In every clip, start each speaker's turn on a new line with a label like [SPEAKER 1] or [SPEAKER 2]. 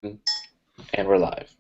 [SPEAKER 1] And we're live.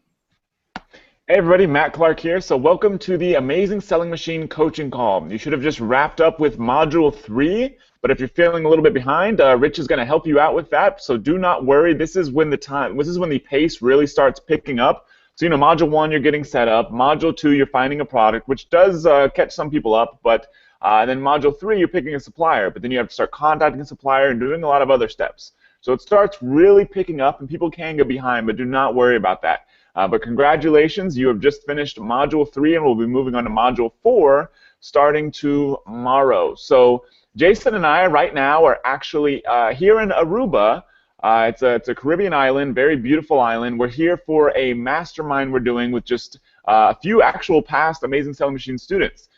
[SPEAKER 2] Hey everybody, Matt Clark here. So welcome to the Amazing Selling Machine coaching call. You should have just wrapped up with Module 3, but if you're feeling a little bit behind, Rich is going to help you out with that. So do not worry. This is when the pace really starts picking up. So Module 1 you're getting set up. Module 2 you're finding a product, which does catch some people up, but then Module 3 you're picking a supplier, but then you have to start contacting a supplier and doing a lot of other steps. So it starts really picking up, and people can get behind, but do not worry about that. But congratulations, you have just finished Module 3, and we'll be moving on to Module 4 starting tomorrow. So Jason and I right now are actually here in Aruba. It's a Caribbean island, very beautiful island. We're here for a mastermind we're doing with just a few actual past Amazing Selling Machine students.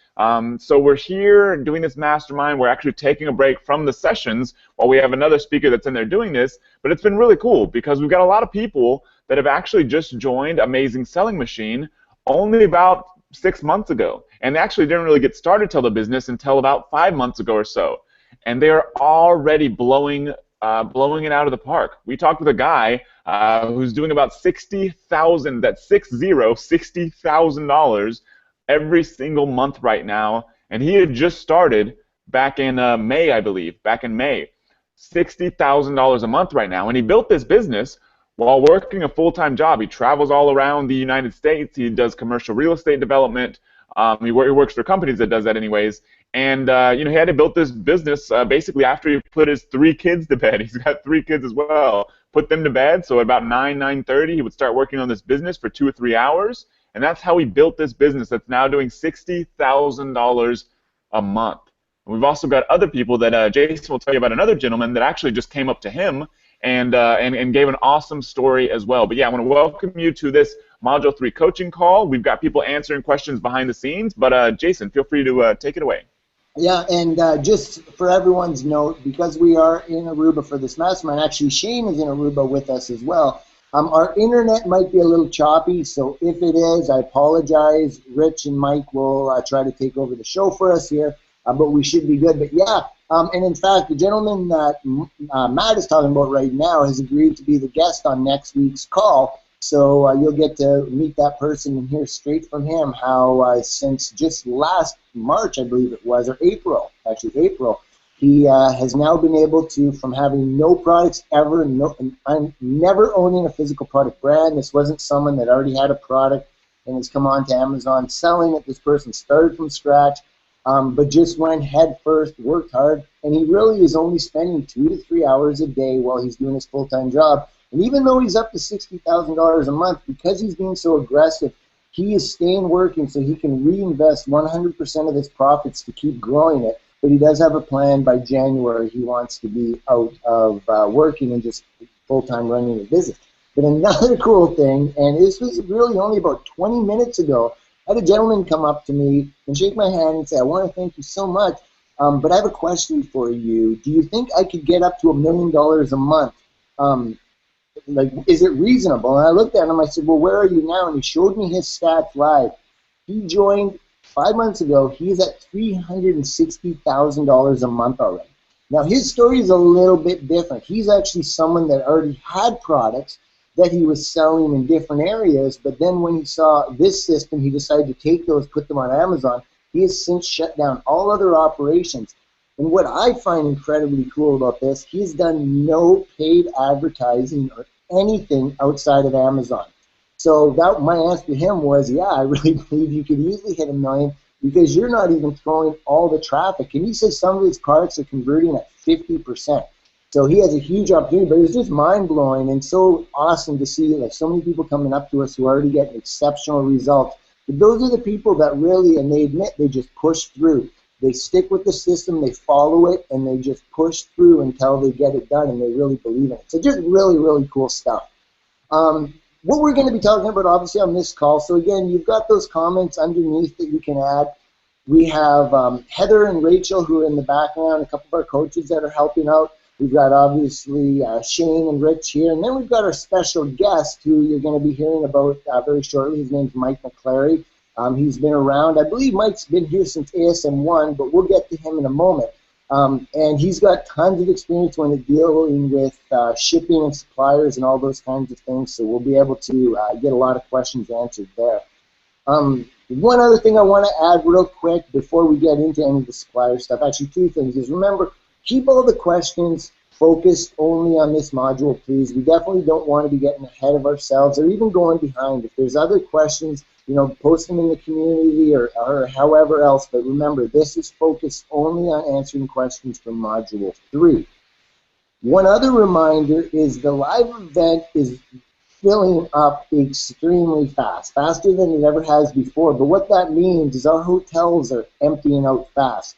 [SPEAKER 2] So we're here doing this mastermind. We're actually taking a break from the sessions while we have another speaker that's in there doing this. But it's been really cool because we've got a lot of people that have actually just joined Amazing Selling Machine only about 6 months ago. And they actually didn't really get started till the business until about 5 months ago or so. And they are already blowing it out of the park. We talked with a guy who's doing about $60,000 every single month right now, and he had just started back in May, I believe, back in May. $60,000 a month right now, and he built this business while working a full-time job. He travels all around the United States. He does commercial real estate development. He works for companies that does that anyways. And he had to build this business basically after he put his 3 kids to bed. He's got 3 kids as well. Put them to bed, so at about 9:30, he would start working on this business for 2 or 3 hours. And that's how he built this business that's now doing $60,000 a month. And we've also got other people that Jason will tell you about, another gentleman that actually just came up to him and gave an awesome story as well. But yeah, I want to welcome you to this Module 3 coaching call. We've got people answering questions behind the scenes, but Jason, feel free to take it away.
[SPEAKER 3] Yeah, and just for everyone's note, because we are in Aruba for this mastermind, actually Shane is in Aruba with us as well. Our internet might be a little choppy, so if it is, I apologize. Rich and Mike will try to take over the show for us here, but we should be good. But yeah, and in fact, the gentleman that Matt is talking about right now has agreed to be the guest on next week's call. So you'll get to meet that person and hear straight from him how since just last March, I believe it was, or April, he has now been able to, from having no products ever, I'm never owning a physical product brand. This wasn't someone that already had a product and has come on to Amazon selling it. This person started from scratch, but just went head first, worked hard, and he really is only spending 2 to 3 hours a day while he's doing his full-time job. And even though he's up to $60,000 a month, because he's being so aggressive, he is staying working so he can reinvest 100% of his profits to keep growing it. But he does have a plan. By January, he wants to be out of working and just full-time running a business. But another cool thing, and this was really only about 20 minutes ago, I had a gentleman come up to me and shake my hand and say, I want to thank you so much, but I have a question for you. Do you think I could get up to $1 million a month? Is it reasonable? And I looked at him, I said, well, where are you now? And he showed me his stats live. He joined 5 months ago. He's at $360,000 a month already. Now, his story is a little bit different. He's actually someone that already had products that he was selling in different areas, but then when he saw this system, he decided to take those, put them on Amazon. He has since shut down all other operations. And what I find incredibly cool about this, he's done no paid advertising or anything outside of Amazon. So that my answer to him was, yeah, I really believe you could easily hit $1 million because you're not even throwing all the traffic. And he says some of his products are converting at 50%. So he has a huge opportunity, but it's just mind-blowing and so awesome to see like so many people coming up to us who already get exceptional results. But those are the people that really, and they admit, they just push through. They stick with the system, they follow it, and they just push through until they get it done, and they really believe in it. So just really, really cool stuff. What we're going to be talking about, obviously, on this call, so again, you've got those comments underneath that you can add. We have Heather and Rachel who are in the background, a couple of our coaches that are helping out. We've got, obviously, Shane and Rich here, and then we've got our special guest who you're going to be hearing about very shortly. His name's Mike McClary. He's been around. I believe Mike's been here since ASM1, but we'll get to him in a moment. And he's got tons of experience when dealing with shipping and suppliers and all those kinds of things. So we'll be able to get a lot of questions answered there. One other thing I want to add real quick before we get into any of the supplier stuff, actually two things, is remember, keep all the questions focused only on this module, please. We definitely don't want to be getting ahead of ourselves or even going behind. If there's other questions, you know, post them in the community or however else, but remember, this is focused only on answering questions from Module 3. One other reminder is the live event is filling up extremely fast, faster than it ever has before, but what that means is our hotels are emptying out fast.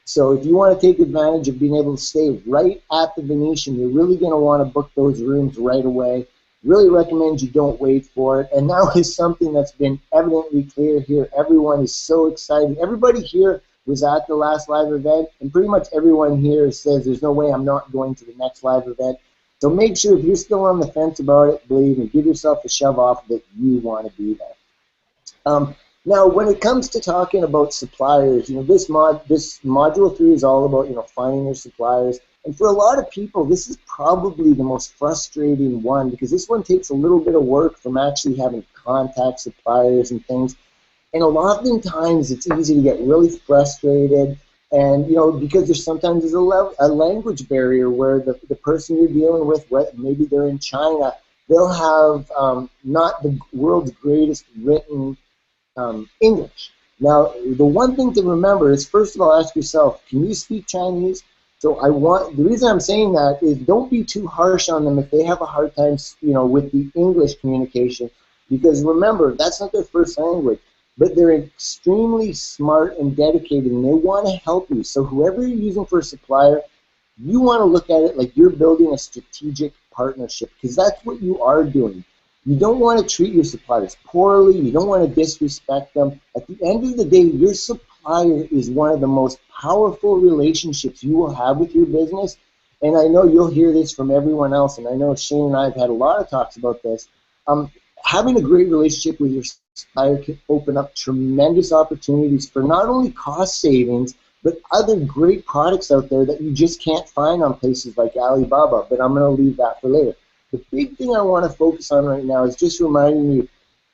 [SPEAKER 3] So if you want to take advantage of being able to stay right at the Venetian, you're really going to want to book those rooms right away. Really recommend you don't wait for it. And now is something that's been evidently clear here. Everyone is so excited. Everybody here was at the last live event, and pretty much everyone here says there's no way I'm not going to the next live event. So make sure if you're still on the fence about it, believe me, give yourself a shove off that you want to be there. Now, when it comes to talking about suppliers, you know, this module 3 is all about, you know, finding your suppliers. And for a lot of people, this is probably the most frustrating one because this one takes a little bit of work from actually having to contact suppliers and things. And a lot of times it's easy to get really frustrated. And, you know, because there's a language barrier where the person you're dealing with, maybe they're in China, they'll have not the world's greatest written English. Now, the one thing to remember is, first of all, ask yourself, can you speak Chinese? So the reason I'm saying that is don't be too harsh on them if they have a hard time, you know, with the English communication, because remember, that's not their first language, but they're extremely smart and dedicated, and they want to help you. So whoever you're using for a supplier, you want to look at it like you're building a strategic partnership, because that's what you are doing. You don't want to treat your suppliers poorly. You don't want to disrespect them. At the end of the day, your supplier is one of the most powerful relationships you will have with your business. And I know you'll hear this from everyone else, and I know Shane and I have had a lot of talks about this. Having a great relationship with your supplier can open up tremendous opportunities for not only cost savings, but other great products out there that you just can't find on places like Alibaba, but I'm going to leave that for later. The big thing I want to focus on right now is just reminding you,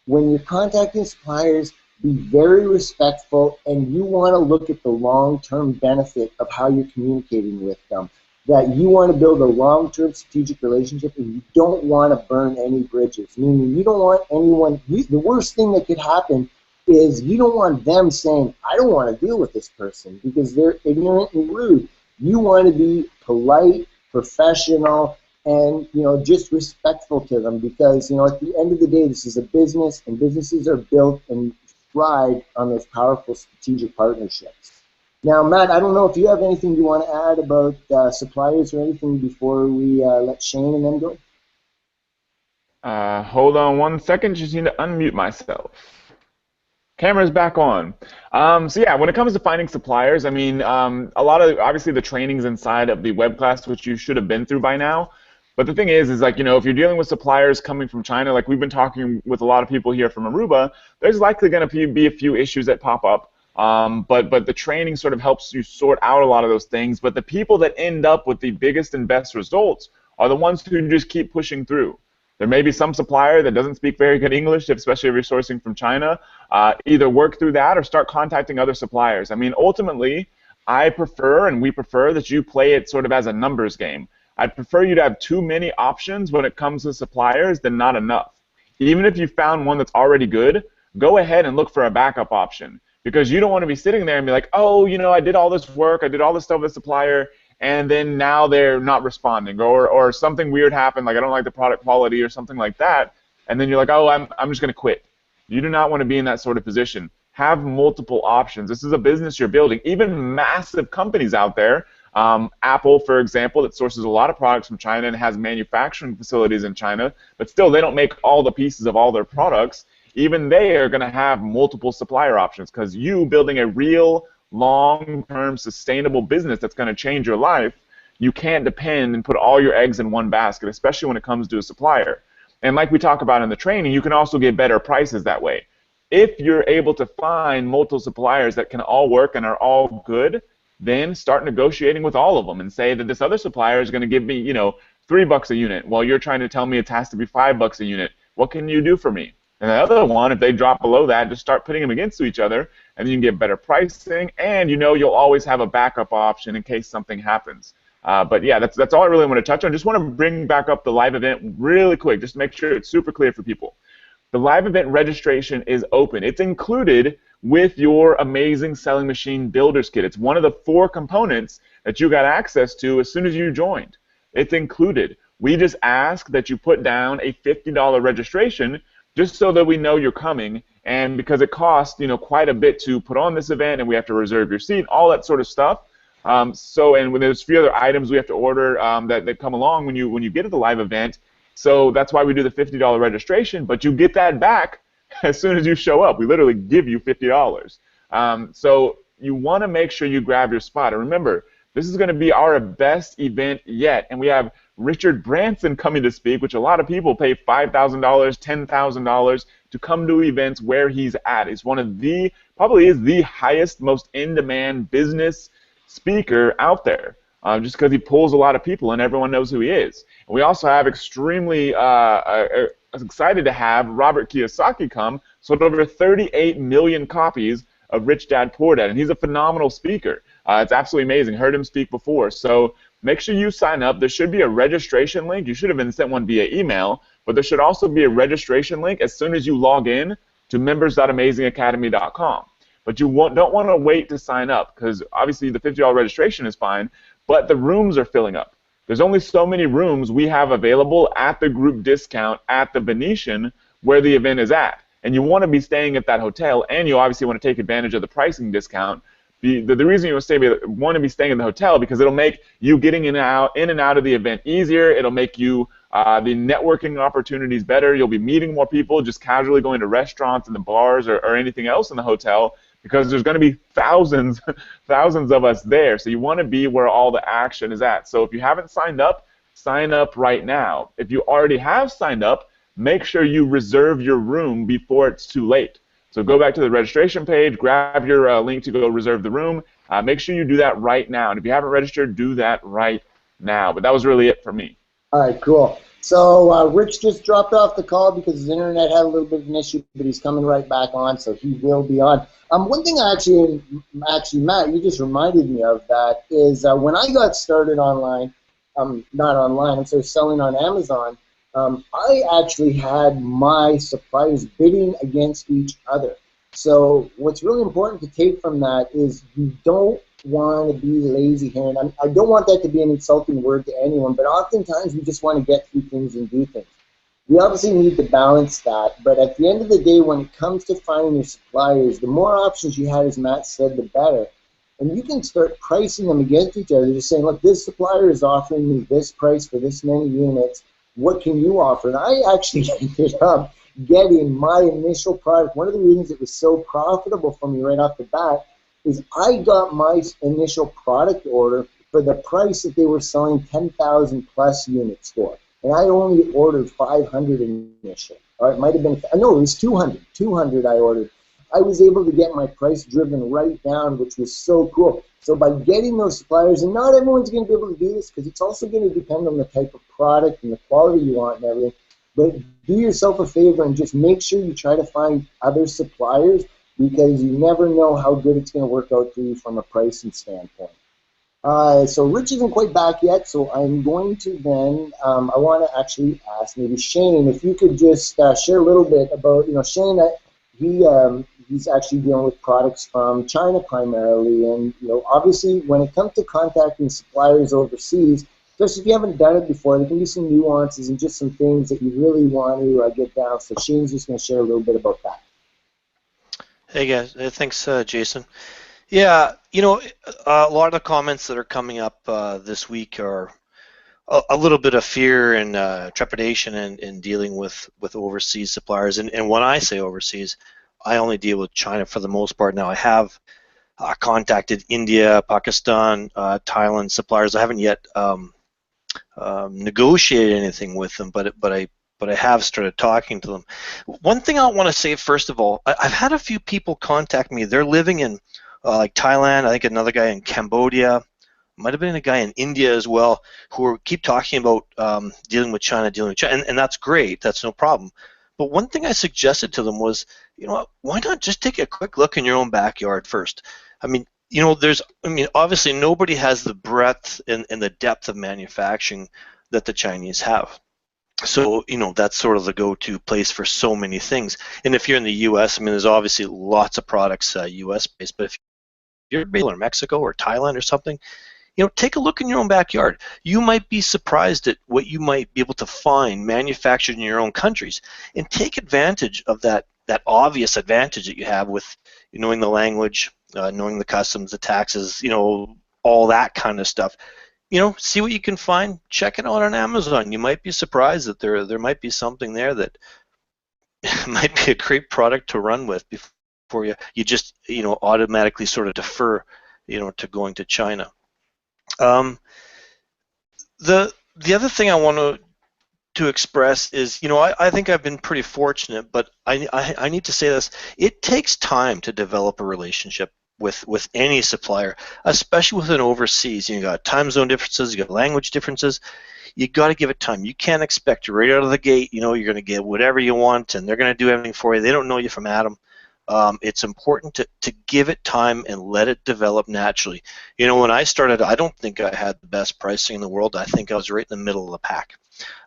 [SPEAKER 3] when you're contacting suppliers, be very respectful, and you want to look at the long-term benefit of how you're communicating with them. That you want to build a long-term strategic relationship, and you don't want to burn any bridges. Meaning you don't want anyone, the worst thing that could happen is you don't want them saying, I don't want to deal with this person because they're ignorant and rude. You want to be polite, professional, and, you know, just respectful to them, because, you know, at the end of the day, this is a business, and businesses are built and thrive on those powerful strategic partnerships. Now, Matt, I don't know if you have anything you want to add about suppliers or anything before we let Shane and them go.
[SPEAKER 2] Hold on one second. Just need to unmute myself. Camera's back on. So yeah, when it comes to finding suppliers, I mean, a lot of, obviously, the training's inside of the web class, which you should have been through by now. But the thing is like, you know, if you're dealing with suppliers coming from China, like we've been talking with a lot of people here from Aruba, there's likely going to be a few issues that pop up. But the training sort of helps you sort out a lot of those things. But the people that end up with the biggest and best results are the ones who just keep pushing through. There may be some supplier that doesn't speak very good English, especially if you're sourcing from China. Either work through that or start contacting other suppliers. I mean, ultimately, I prefer, and we prefer, that you play it sort of as a numbers game. I'd prefer you to have too many options when it comes to suppliers than not enough. Even if you found one that's already good, go ahead and look for a backup option, because you don't want to be sitting there and be like, oh, you know, I did all this work, I did all this stuff with the supplier, and then now they're not responding, or something weird happened, like I don't like the product quality or something like that, and then you're like, oh, I'm just going to quit. You do not want to be in that sort of position. Have multiple options. This is a business you're building. Even massive companies out there, Apple, for example, that sources a lot of products from China and has manufacturing facilities in China, but still they don't make all the pieces of all their products. Even they are going to have multiple supplier options, because you building a real long-term sustainable business that's going to change your life, you can't depend and put all your eggs in one basket, especially when it comes to a supplier. And like we talk about in the training, you can also get better prices that way. If you're able to find multiple suppliers that can all work and are all good, then start negotiating with all of them and say that this other supplier is going to give me, $3 a unit, while you're trying to tell me it has to be $5 a unit. What can you do for me? And the other one, if they drop below that, just start putting them against each other, and then you can get better pricing, and you'll always have a backup option in case something happens. But yeah, that's all I really want to touch on. Just want to bring back up the live event really quick, just to make sure it's super clear for people. The live event registration is open. It's included with your Amazing Selling Machine Builders Kit. It's one of the 4 components that you got access to as soon as you joined. It's included. We just ask that you put down a $50 registration just so that we know you're coming, and because it costs quite a bit to put on this event, and we have to reserve your seat, all that sort of stuff. And when there's a few other items we have to order that come along when you get to the live event. So that's why we do the $50 registration, but you get that back as soon as you show up. We literally give you $50. So you want to make sure you grab your spot. And remember, this is going to be our best event yet, and we have Richard Branson coming to speak, which a lot of people pay $5,000, $10,000 to come to events where he's at. He's probably is the highest, most in-demand business speaker out there, just because he pulls a lot of people and everyone knows who he is. And we also have extremely excited to have Robert Kiyosaki come, sold over 38 million copies of Rich Dad Poor Dad, and he's a phenomenal speaker. It's absolutely amazing. Heard him speak before. So make sure you sign up. There should be a registration link. You should have been sent one via email, but there should also be a registration link as soon as you log in to members.amazingacademy.com. But you don't want to wait to sign up, because obviously the $50 registration is fine, but the rooms are filling up. There's only so many rooms we have available at the group discount at the Venetian where the event is at. And you want to be staying at that hotel, and you obviously want to take advantage of the pricing discount. The reason you want to be staying in the hotel, because it'll make you getting in and out of the event easier. It'll make you the networking opportunities better. You'll be meeting more people, just casually going to restaurants and the bars or anything else in the hotel, because there's going to be thousands of us there. So you want to be where all the action is at. So if you haven't signed up, sign up right now. If you already have signed up, make sure you reserve your room before it's too late. So go back to the registration page, grab your link to go reserve the room. Make sure you do that right now. And if you haven't registered, do that right now. But that was really it for me.
[SPEAKER 3] All right, cool. So Rich just dropped off the call because his internet had a little bit of an issue, but he's coming right back on, so he will be on. One thing actually, Matt, you just reminded me of that is when I got started online, not online, I'm sorry, selling on Amazon, I actually had my suppliers bidding against each other. So what's really important to take from that is you don't want to be lazy here. And I don't want that to be an insulting word to anyone, but oftentimes we just want to get through things and do things. We obviously need to balance that, but at the end of the day, when it comes to finding your suppliers, the more options you have, as Matt said, the better. And you can start pricing them against each other, just saying, look, this supplier is offering me this price for this many units. What can you offer? And I actually ended up getting my initial product. One of the reasons it was so profitable for me right off the bat is I got my initial product order for the price that they were selling 10,000 plus units for. And I only ordered 500 initially. Or it might have been, no, it was 200. 200 I ordered. I was able to get my price driven right down, which was so cool. So by getting those suppliers, and not everyone's going to be able to do this because it's also going to depend on the type of product and the quality you want and everything, but do yourself a favor and just make sure you try to find other suppliers, because you never know how good it's going to work out for you from a pricing standpoint. So Rich isn't quite back yet, so I'm going to then, I want to actually ask maybe Shane, if you could just share a little bit about, Shane, he's actually dealing with products from China primarily, and obviously when it comes to contacting suppliers overseas, especially if you haven't done it before, there can be some nuances and just some things that you really want to get down. So Shane's just going to share a little bit about that.
[SPEAKER 1] Hey guys, thanks Jason. Yeah, a lot of the comments that are coming up this week are a little bit of fear and trepidation in dealing with overseas suppliers. And when I say overseas, I only deal with China for the most part. Now I have contacted India, Pakistan, Thailand suppliers. I haven't yet negotiated anything with them, but I have started talking to them. One thing I want to say first of all, I've had a few people contact me. They're living in like Thailand. I think another guy in Cambodia. Might have been a guy in India as well, who keep talking about dealing with China, and that's great. That's no problem. But one thing I suggested to them was, you know what, why not just take a quick look in your own backyard first? I mean, you know, obviously nobody has the breadth and the depth of manufacturing that the Chinese have. So, you know, that's sort of the go-to place for so many things. And if you're in the U.S., I mean, there's obviously lots of products U.S.-based, but if you're in Brazil or Mexico or Thailand or something, you know, take a look in your own backyard. You might be surprised at what you might be able to find manufactured in your own countries, and take advantage of that obvious advantage that you have with knowing the language, knowing the customs, the taxes, you know, all that kind of stuff. You know, see what you can find. Check it out on Amazon. You might be surprised that there might be something there that might be a great product to run with before you just, you know, automatically sort of defer, you know, to going to China. The other thing I want to express is, you know, I think I've been pretty fortunate, but I need to say this. It takes time to develop a relationship with any supplier, especially with an overseas. You got time zone differences, you got language differences. You got to give it time. You can't expect right out of the gate, you know, you're going to get whatever you want and they're going to do everything for you. They don't know you from Adam. It's important to give it time and let it develop naturally. You know, when I started, I don't think I had the best pricing in the world. I think I was right in the middle of the pack.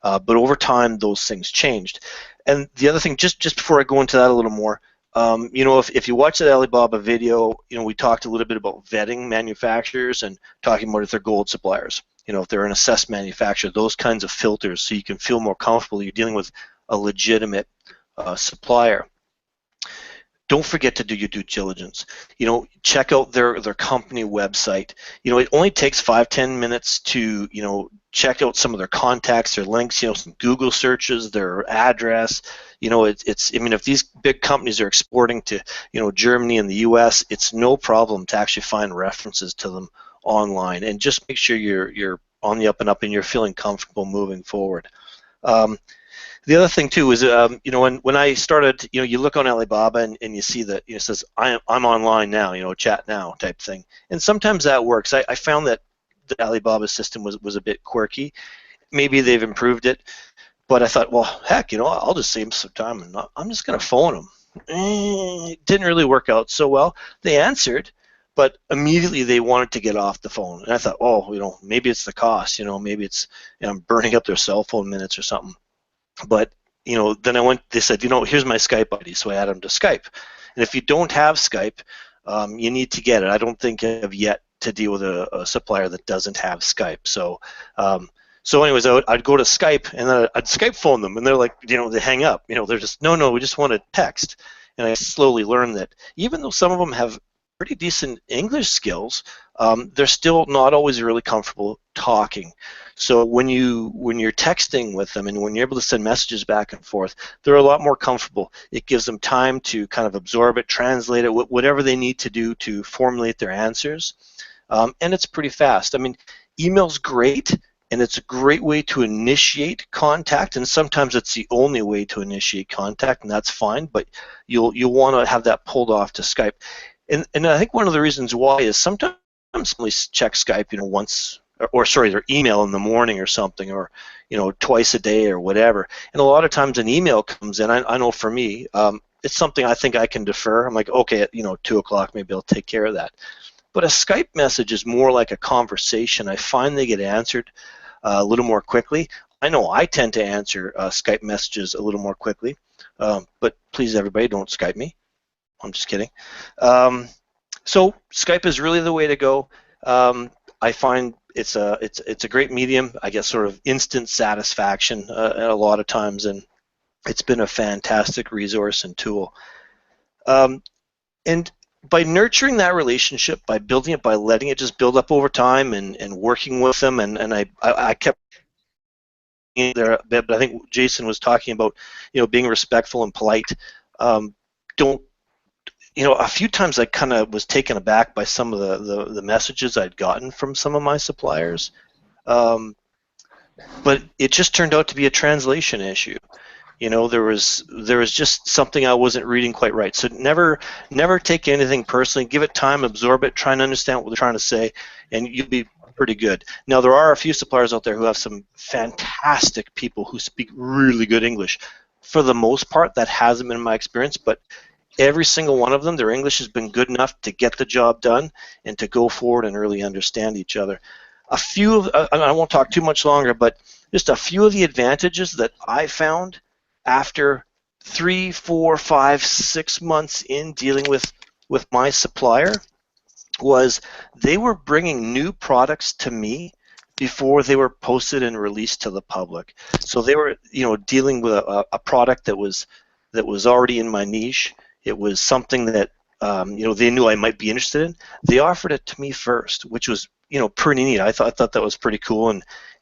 [SPEAKER 1] But over time, those things changed. And the other thing, just before I go into that a little more, you know, if you watch that Alibaba video, you know, we talked a little bit about vetting manufacturers and talking about if they're gold suppliers. You know, if they're an assessed manufacturer, those kinds of filters, so you can feel more comfortable you're dealing with a legitimate supplier. Don't forget to do your due diligence. You know, check out their company website. You know, it only takes 5-10 minutes to, you know, check out some of their contacts, their links, you know, some Google searches, their address. You know, it's I mean, if these big companies are exporting to, you know, Germany and the US, it's no problem to actually find references to them online, and just make sure you're on the up and up and you're feeling comfortable moving forward. The other thing too is, you know, when I started, you know, you look on Alibaba and you see that, you know, it says I'm online now, you know, chat now type thing, and sometimes that works. I found that the Alibaba system was a bit quirky. Maybe they've improved it, but I thought, well, heck, you know, I'll just save some time and I'm just going to phone them. It didn't really work out so well. They answered, but immediately they wanted to get off the phone, and I thought, oh, you know, maybe it's the cost, you know, maybe it's, you know, I'm burning up their cell phone minutes or something. But, you know, then they said, you know, here's my Skype ID, so I added them to Skype. And if you don't have Skype, you need to get it. I don't think I have yet to deal with a supplier that doesn't have Skype. So, anyways, I'd go to Skype and then I'd Skype phone them, and they're like, you know, they hang up. You know, they're just, no, we just want to text. And I slowly learned that even though some of them have pretty decent English skills, they're still not always really comfortable talking. So when you're texting with them and when you're able to send messages back and forth, they're a lot more comfortable. It gives them time to kind of absorb it, translate it, whatever they need to do to formulate their answers, and it's pretty fast. I mean, email's great, and it's a great way to initiate contact, and sometimes it's the only way to initiate contact, and that's fine, but you'll want to have that pulled off to Skype. And I think one of the reasons why is sometimes somebody check Skype, you know, once, or sorry, their email in the morning or something, or, you know, twice a day or whatever. And a lot of times an email comes in. I know for me, it's something I think I can defer. I'm like, okay, at, you know, 2 o'clock, maybe I'll take care of that. But a Skype message is more like a conversation. I find they get answered a little more quickly. I know I tend to answer Skype messages a little more quickly, but please, everybody, don't Skype me. I'm just kidding. So Skype is really the way to go. I find it's a great medium. I get sort of instant satisfaction a lot of times, and it's been a fantastic resource and tool. And by nurturing that relationship, by building it, by letting it just build up over time, and working with them, and I kept there a bit, but I think Jason was talking about, you know, being respectful and polite. Don't, you know, a few times I kind of was taken aback by some of the messages I'd gotten from some of my suppliers, but it just turned out to be a translation issue. You know, there was just something I wasn't reading quite right. So never take anything personally. Give it time, absorb it, try and understand what they're trying to say, and you'll be pretty good. Now, there are a few suppliers out there who have some fantastic people who speak really good English. For the most part, that hasn't been my experience, but every single one of them, their English has been good enough to get the job done and to go forward and really understand each other. A few of, I won't talk too much longer, but just a few of the advantages that I found after 3, 4, 5, 6 months in dealing with my supplier was they were bringing new products to me before they were posted and released to the public. So they were, you know, dealing with a product that was already in my niche. It was something that you know, they knew I might be interested in. They offered it to me first, which was, you know, pretty neat. I thought that was pretty cool,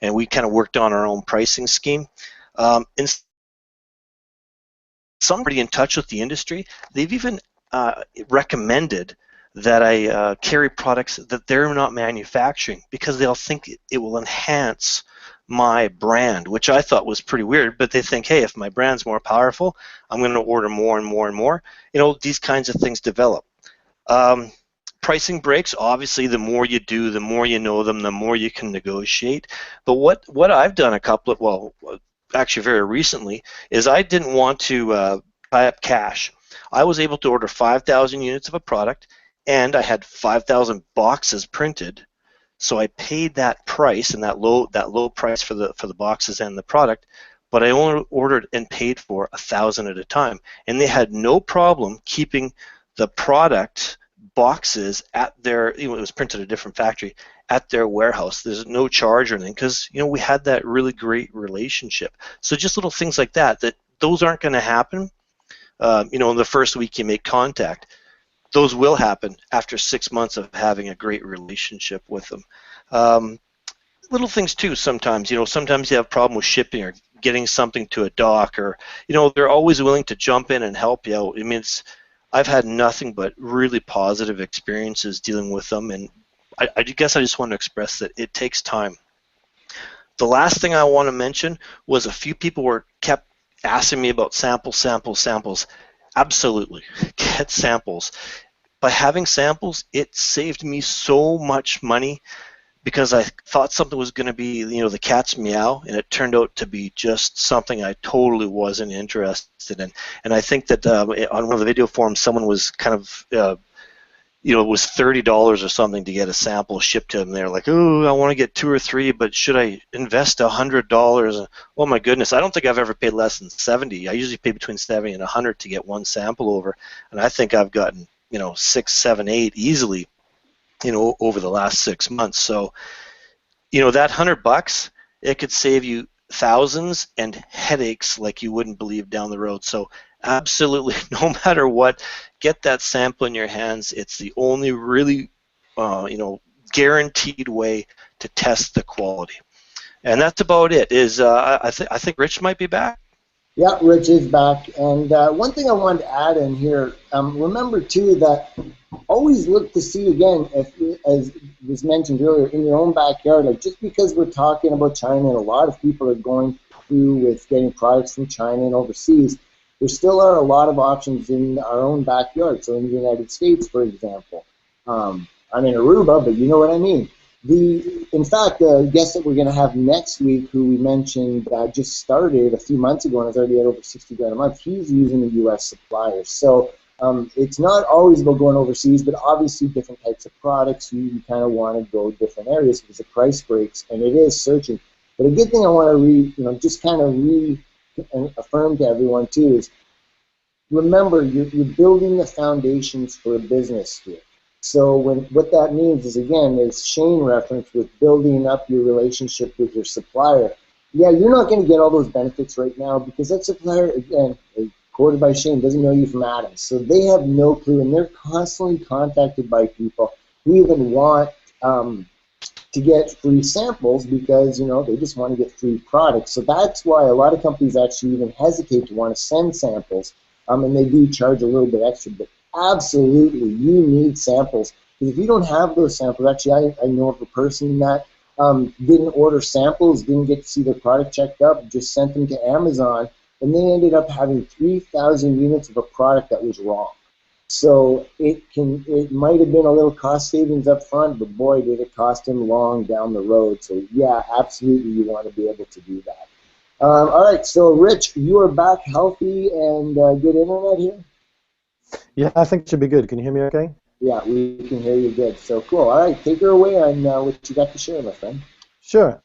[SPEAKER 1] and we kind of worked on our own pricing scheme. And somebody in touch with the industry, they've even recommended that I carry products that they're not manufacturing because they'll think it will enhance my brand, which I thought was pretty weird. But they think, hey, if my brand's more powerful, I'm going to order more and more and more. You know, these kinds of things develop. Pricing breaks, obviously, the more you do, the more you know them, the more you can negotiate. But what I've done a couple of, well, actually very recently, is I didn't want to tie up cash. I was able to order 5,000 units of a product, and I had 5,000 boxes printed. So I paid that price, and that low price for the boxes and the product, but I only ordered and paid for 1,000 at a time, and they had no problem keeping the product boxes at their, you know, it was printed at a different factory, at their warehouse. There's no charge or anything because, you know, we had that really great relationship. So just little things like that those aren't going to happen, you know, in the first week you make contact. Those will happen after 6 months of having a great relationship with them. Little things too sometimes, you know, sometimes you have a problem with shipping or getting something to a dock, or, you know, they're always willing to jump in and help you out. I mean, I've had nothing but really positive experiences dealing with them, and I guess I just want to express that it takes time. The last thing I want to mention was a few people kept asking me about samples. Absolutely, get samples. By having samples, it saved me so much money because I thought something was going to be, you know, the cat's meow, and it turned out to be just something I totally wasn't interested in. And I think that on one of the video forums, someone was kind of, you know, it was $30 or something to get a sample shipped to them. They're like, oh, I want to get 2 or 3, but should I invest $100? Oh my goodness, I don't think I've ever paid less than $70. I usually pay between $70 and $100 to get one sample over, and I think I've gotten, you know, 6, 7, 8 easily, you know, over the last 6 months. So, you know, that $100, it could save you thousands and headaches like you wouldn't believe down the road. So absolutely, no matter what, get that sample in your hands. It's the only really, you know, guaranteed way to test the quality. And that's about it. I think Rich might be back.
[SPEAKER 3] Yeah, Rich is back. And one thing I wanted to add in here, remember too that always look to see, again, if, as was mentioned earlier, in your own backyard, like just because we're talking about China and a lot of people are going through with getting products from China and overseas, there still are a lot of options in our own backyard. So in the United States, for example, I'm in Aruba, but you know what I mean. In fact, the guest that we're going to have next week, who we mentioned just started a few months ago and is already at over 60 grand a month, he's using a U.S. supplier. So it's not always about going overseas, but obviously different types of products, you kind of want to go different areas because the price breaks, and it is searching. But a good thing I want to just kind of reaffirm to everyone too is, remember, you're building the foundations for a business here. So what that means is, again, as Shane referenced with building up your relationship with your supplier, yeah, you're not going to get all those benefits right now because that supplier, again, quoted by Shane, doesn't know you from Adam. So they have no clue, and they're constantly contacted by people who even want to get free samples because, you know, they just want to get free products. So that's why a lot of companies actually even hesitate to want to send samples, and they do charge a little bit extra, but absolutely, you need samples. Because if you don't have those samples, actually, I know of a person that didn't order samples, didn't get to see their product checked up, just sent them to Amazon, and they ended up having 3,000 units of a product that was wrong. So it might have been a little cost savings up front, but boy, did it cost him long down the road. So yeah, absolutely, you want to be able to do that. All right, so Rich, you are back healthy and good internet here?
[SPEAKER 4] Yeah, I think it should be good. Can you hear me okay?
[SPEAKER 3] Yeah, we can hear you good. So cool. All right, take her away on what you got to share, my friend.
[SPEAKER 4] Sure.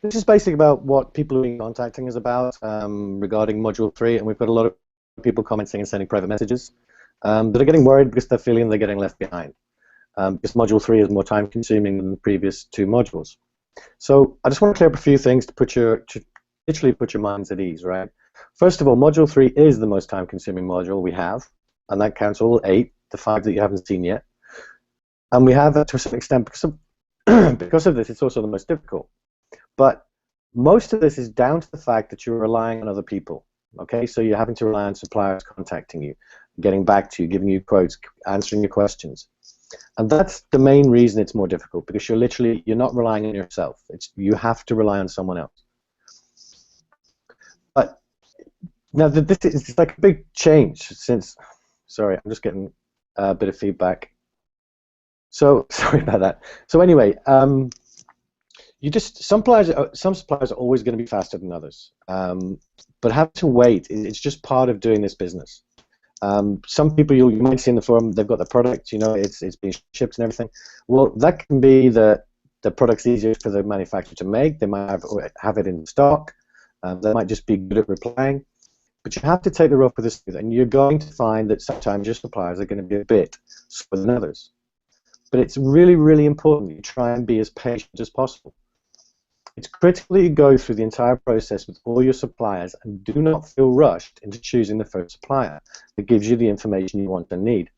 [SPEAKER 4] This is basically about what people have been contacting us about regarding Module 3, and we've got a lot of people commenting and sending private messages that are getting worried because they're feeling they're getting left behind because Module 3 is more time-consuming than the previous two modules. So I just want to clear up a few things to literally put your minds at ease, right? First of all, Module 3 is the most time-consuming module we have, and that counts all 8, the 5 that you haven't seen yet. And we have that to a certain extent because of, because of this, it's also the most difficult. But most of this is down to the fact that you're relying on other people, okay? So you're having to rely on suppliers contacting you, getting back to you, giving you quotes, answering your questions. And that's the main reason it's more difficult, because you're not relying on yourself. You have to rely on someone else. But now this is like a big change since, sorry, I'm just getting a bit of feedback. So sorry about that. So anyway, some suppliers are always going to be faster than others, but have to wait. It's just part of doing this business. Some people you might see in the forum, they've got the product, you know, it's being shipped and everything. Well, that can be the product's easier for the manufacturer to make. They might have it in stock. They might just be good at replying. But you have to take the rough with the smooth, and you're going to find that sometimes your suppliers are going to be a bit slower than others. But it's really, really important that you try and be as patient as possible. It's critical that you go through the entire process with all your suppliers and do not feel rushed into choosing the first supplier that gives you the information you want and need.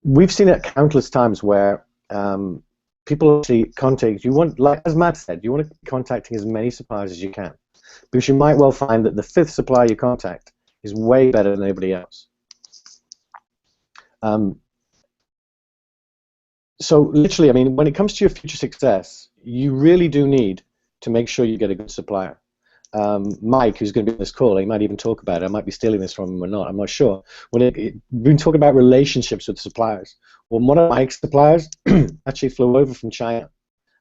[SPEAKER 4] We've seen it countless times where people actually contact you. Like as Matt said, you want to be contacting as many suppliers as you can, because you might well find that the 5th supplier you contact is way better than anybody else. So literally, I mean, when it comes to your future success, you really do need to make sure you get a good supplier. Mike, who's going to be on this call, he might even talk about it. I might be stealing this from him or not. I'm not sure. We've been talking about relationships with suppliers. Well, one of Mike's suppliers actually flew over from China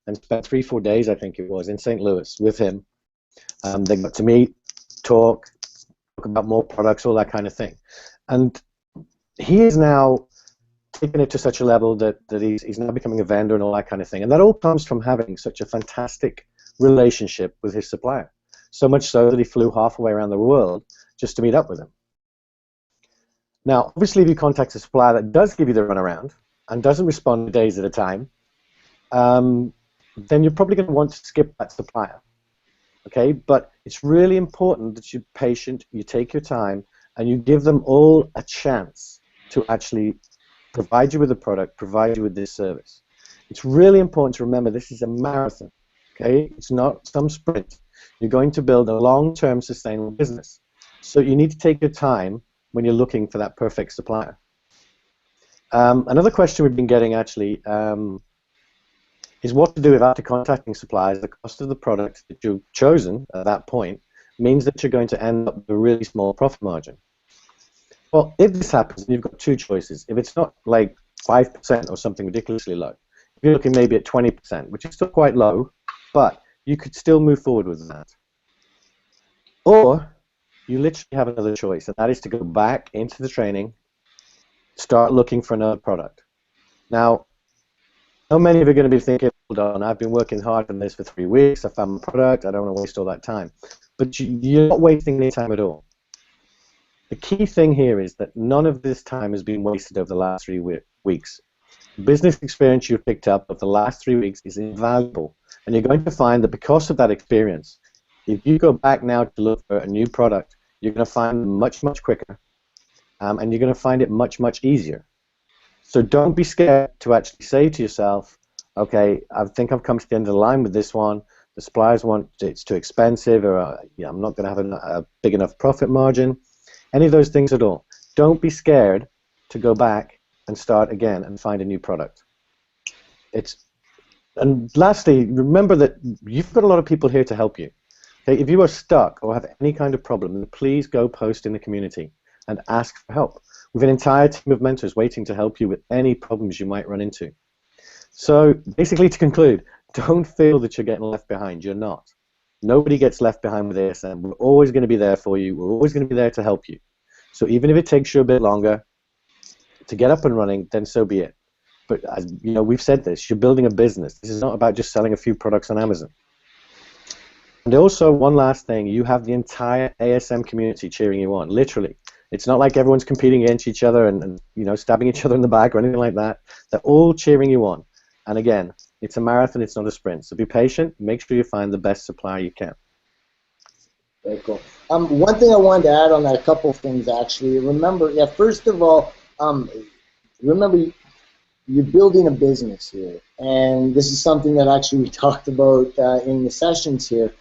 [SPEAKER 4] and spent 3-4 days, I think it was, in St. Louis with him. They got to meet, talk about more products, all that kind of thing. And he is now taken it to such a level that he's now becoming a vendor and all that kind of thing. And that all comes from having such a fantastic relationship with his supplier. So much so that he flew halfway around the world just to meet up with him. Now, obviously, if you contact a supplier that does give you the runaround and doesn't respond days at a time, then you're probably going to want to skip that supplier. Okay? But it's really important that you're patient, you take your time, and you give them all a chance to actually provide you with a product, provide you with this service. It's really important to remember this is a marathon, okay? It's not some sprint. You're going to build a long-term sustainable business. So you need to take your time when you're looking for that perfect supplier. Another question we've been getting actually is what to do if after contacting suppliers, the cost of the product that you've chosen at that point means that you're going to end up with a really small profit margin. Well, if this happens, you've got 2 choices. If it's not like 5% or something ridiculously low, if you're looking maybe at 20%, which is still quite low, but you could still move forward with that. Or you literally have another choice, and that is to go back into the training, start looking for another product. Now, how many of you are going to be thinking, hold on, I've been working hard on this for 3 weeks, I found my product, I don't want to waste all that time. But you're not wasting any time at all. The key thing here is that none of this time has been wasted over the last 3 weeks. The business experience you've picked up over the last 3 weeks is invaluable, and you're going to find that because of that experience, if you go back now to look for a new product, you're going to find them much, much quicker, and you're going to find it much, much easier. So don't be scared to actually say to yourself, okay, I think I've come to the end of the line with this one. The suppliers want it's too expensive, or yeah, I'm not going to have a big enough profit margin. Any of those things at all. Don't be scared to go back and start again and find a new product. And lastly, remember that you've got a lot of people here to help you. Okay, if you are stuck or have any kind of problem, then please go post in the community and ask for help. We have an entire team of mentors waiting to help you with any problems you might run into. So basically, to conclude, don't feel that you're getting left behind. You're not. Nobody gets left behind with ASM. We're always going to be there for you. We're always going to be there to help you. So even if it takes you a bit longer to get up and running, then so be it. But as you know, we've said this, you're building a business. This is not about just selling a few products on Amazon. And also, one last thing, you have the entire ASM community cheering you on, literally. It's not like everyone's competing against each other and you know, stabbing each other in the back or anything like that. They're all cheering you on. And again, it's a marathon, it's not a sprint. So be patient, make sure you find the best supplier you can.
[SPEAKER 3] Very cool. One thing I wanted to add on that, a couple of things actually. Remember, yeah, first of all, remember you're building a business here, and this is something that actually we talked about in the sessions here.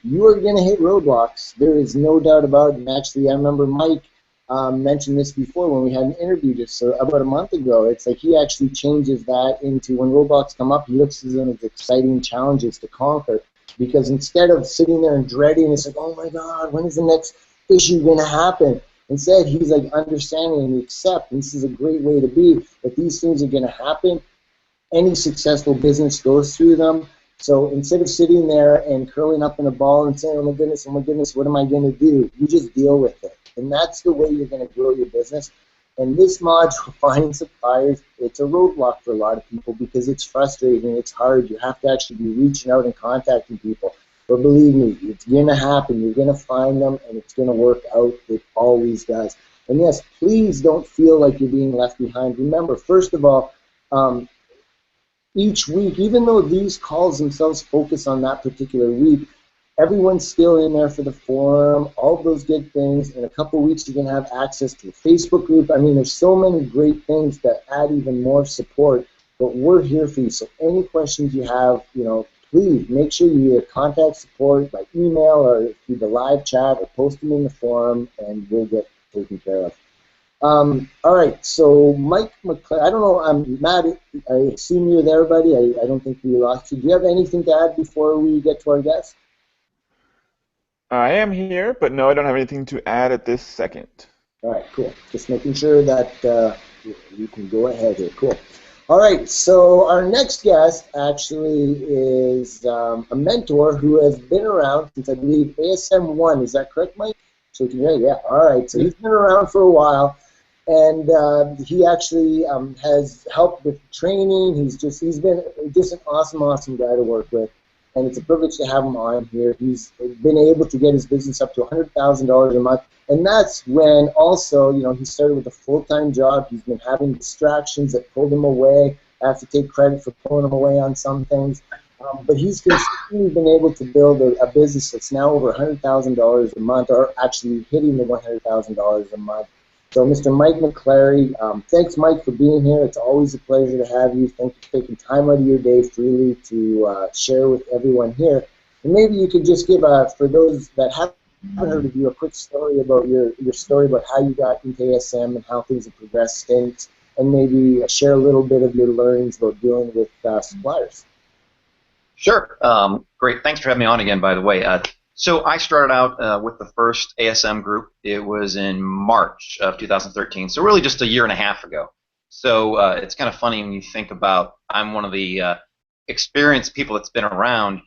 [SPEAKER 3] You are going to hit roadblocks. There is no doubt about it. And actually, I remember Mike mentioned this before when we had an interview just about a month ago. It's like he actually changes that into when roadblocks come up, he looks at them as exciting challenges to conquer. Because instead of sitting there and dreading, it's like, oh my God, when is the next issue going to happen? Instead, he's like understanding and accept, and this is a great way to be, that these things are going to happen. Any successful business goes through them. So instead of sitting there and curling up in a ball and saying, oh my goodness, what am I going to do? You just deal with it. And that's the way you're going to grow your business. And this module, finding suppliers, it's a roadblock for a lot of people because it's frustrating, it's hard. You have to actually be reaching out and contacting people. But believe me, it's going to happen. You're going to find them, and it's going to work out. It always does. And yes, please don't feel like you're being left behind. Remember, first of all, each week, even though these calls themselves focus on that particular week, everyone's still in there for the forum, all of those good things. In a couple of weeks, you're going to have access to the Facebook group. I mean, there's so many great things that add even more support, but we're here for you. So any questions you have, you know, please make sure you either contact support by email or through the live chat or post them in the forum, and we'll get taken care of. All right, so Mike McClare, I don't know, Matt, I assume you're there, buddy. I don't think we lost you. Do you have anything to add before we get to our guest?
[SPEAKER 2] I am here, but no, I don't have anything to add at this second.
[SPEAKER 3] All right, cool. Just making sure that you can go ahead here. Cool. All right, so our next guest actually is a mentor who has been around since, I believe, ASM 1. Is that correct, Mike? So yeah. All right, so he's been around for a while, and he actually has helped with training. He's been just an awesome guy to work with. And it's a privilege to have him on here. He's been able to get his business up to $100,000 a month, and that's when also, you know, he started with a full-time job. He's been having distractions that pulled him away. I have to take credit for pulling him away on some things, but he's consistently been able to build a business that's now over $100,000 a month, or actually hitting the $100,000 a month. So, Mr. Mike McClary, thanks, Mike, for being here. It's always a pleasure to have you. Thank you for taking time out of your day freely to share with everyone here. And maybe you could just give, for those that haven't heard of you, a quick story about your story about how you got into ASM and how things have progressed since, and maybe share a little bit of your learnings about dealing with suppliers.
[SPEAKER 5] Sure. Great. Thanks for having me on again, by the way. So I started out with the first ASM group. It was in March of 2013, so really just a year and a half ago. So it's kind of funny when you think about, I'm one of the experienced people that's been around.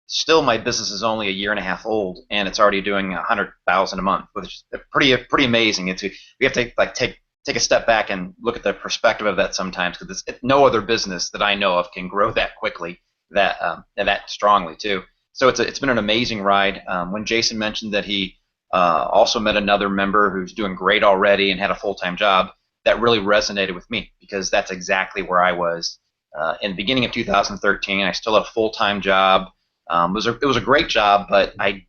[SPEAKER 5] Still, my business is only a year and a half old, and it's already doing $100,000 a month, which is pretty amazing. We have to like take a step back and look at the perspective of that sometimes, because no other business that I know of can grow that quickly, that strongly too. So it's been an amazing ride. When Jason mentioned that he also met another member who's doing great already and had a full-time job, that really resonated with me, because that's exactly where I was in the beginning of 2013. I still had a full-time job. It was a great job, but I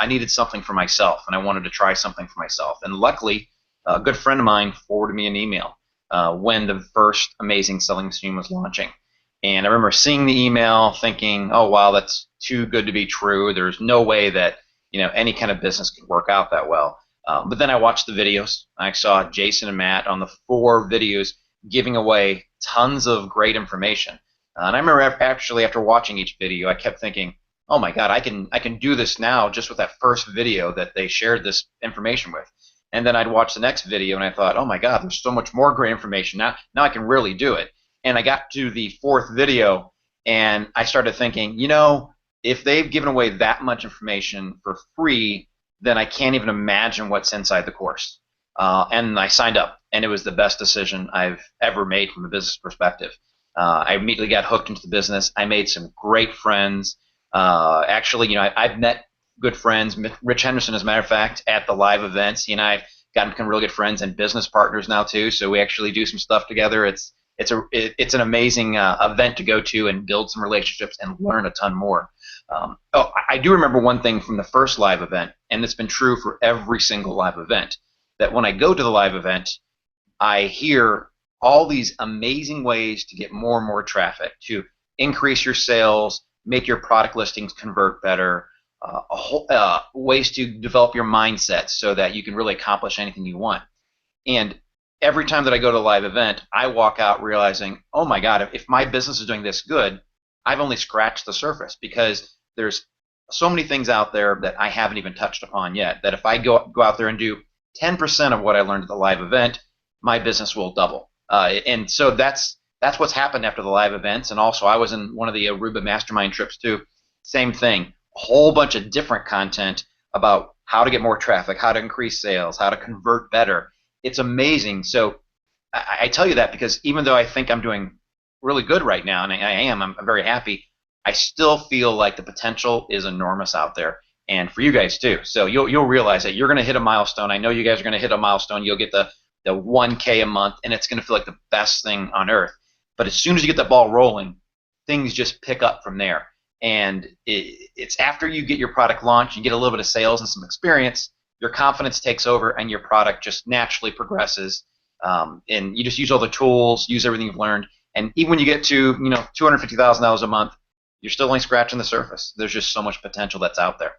[SPEAKER 5] needed something for myself, and I wanted to try something for myself. And luckily, a good friend of mine forwarded me an email when the first Amazing Selling Machine was launching. And I remember seeing the email thinking, oh, wow, that's too good to be true. There's no way that, you know, any kind of business could work out that well. But then I watched the videos. I saw Jason and Matt on the 4 videos giving away tons of great information. And I remember actually after watching each video, I kept thinking, oh my God, I can do this now just with that first video that they shared this information with. And then I'd watch the next video and I thought, oh my God, there's so much more great information. Now I can really do it. And I got to the fourth video and I started thinking, you know, if they've given away that much information for free, then I can't even imagine what's inside the course. And I signed up, and it was the best decision I've ever made from a business perspective. I immediately got hooked into the business. I made some great friends. Actually, you know, I've met good friends. Rich Henderson, as a matter of fact, at the live events. He and I have gotten to become really good friends and business partners now too. So we actually do some stuff together. It's an amazing event to go to and build some relationships and learn a ton more. I do remember one thing from the first live event, and it's been true for every single live event, that when I go to the live event, I hear all these amazing ways to get more and more traffic, to increase your sales, make your product listings convert better, ways to develop your mindset so that you can really accomplish anything you want. And every time that I go to a live event, I walk out realizing, oh my God, if my business is doing this good, I've only scratched the surface, because there's so many things out there that I haven't even touched upon yet, that if I go out there and do 10% of what I learned at the live event, my business will double. And so that's what's happened after the live events. And also, I was in one of the Aruba mastermind trips too. Same thing, a whole bunch of different content about how to get more traffic, how to increase sales, how to convert better. It's amazing. So I tell you that because even though I think I'm doing really good right now, and I'm very happy, I still feel like the potential is enormous out there, and for you guys too. So you'll realize that you're going to hit a milestone. I know you guys are going to hit a milestone. You'll get the 1K a month, and it's going to feel like the best thing on earth. But as soon as you get the ball rolling, things just pick up from there. And it's after you get your product launched, you get a little bit of sales and some experience, your confidence takes over, and your product just naturally progresses. And you just use all the tools, use everything you've learned, and even when you get to $250,000 a month, you're still only scratching the surface. There's just so much potential that's out there.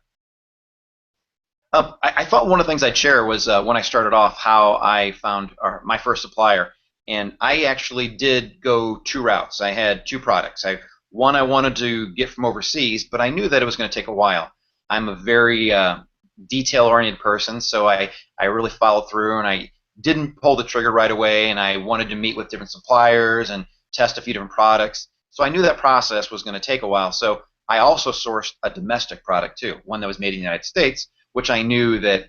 [SPEAKER 5] I thought one of the things I'd share was when I started off, how I found my first supplier. And I actually did go two routes. I had two products. One I wanted to get from overseas, but I knew that it was going to take a while. I'm a very detail-oriented person, so I really followed through, and I didn't pull the trigger right away, and I wanted to meet with different suppliers and test a few different products. So I knew that process was going to take a while. So I also sourced a domestic product too, one that was made in the United States, which I knew that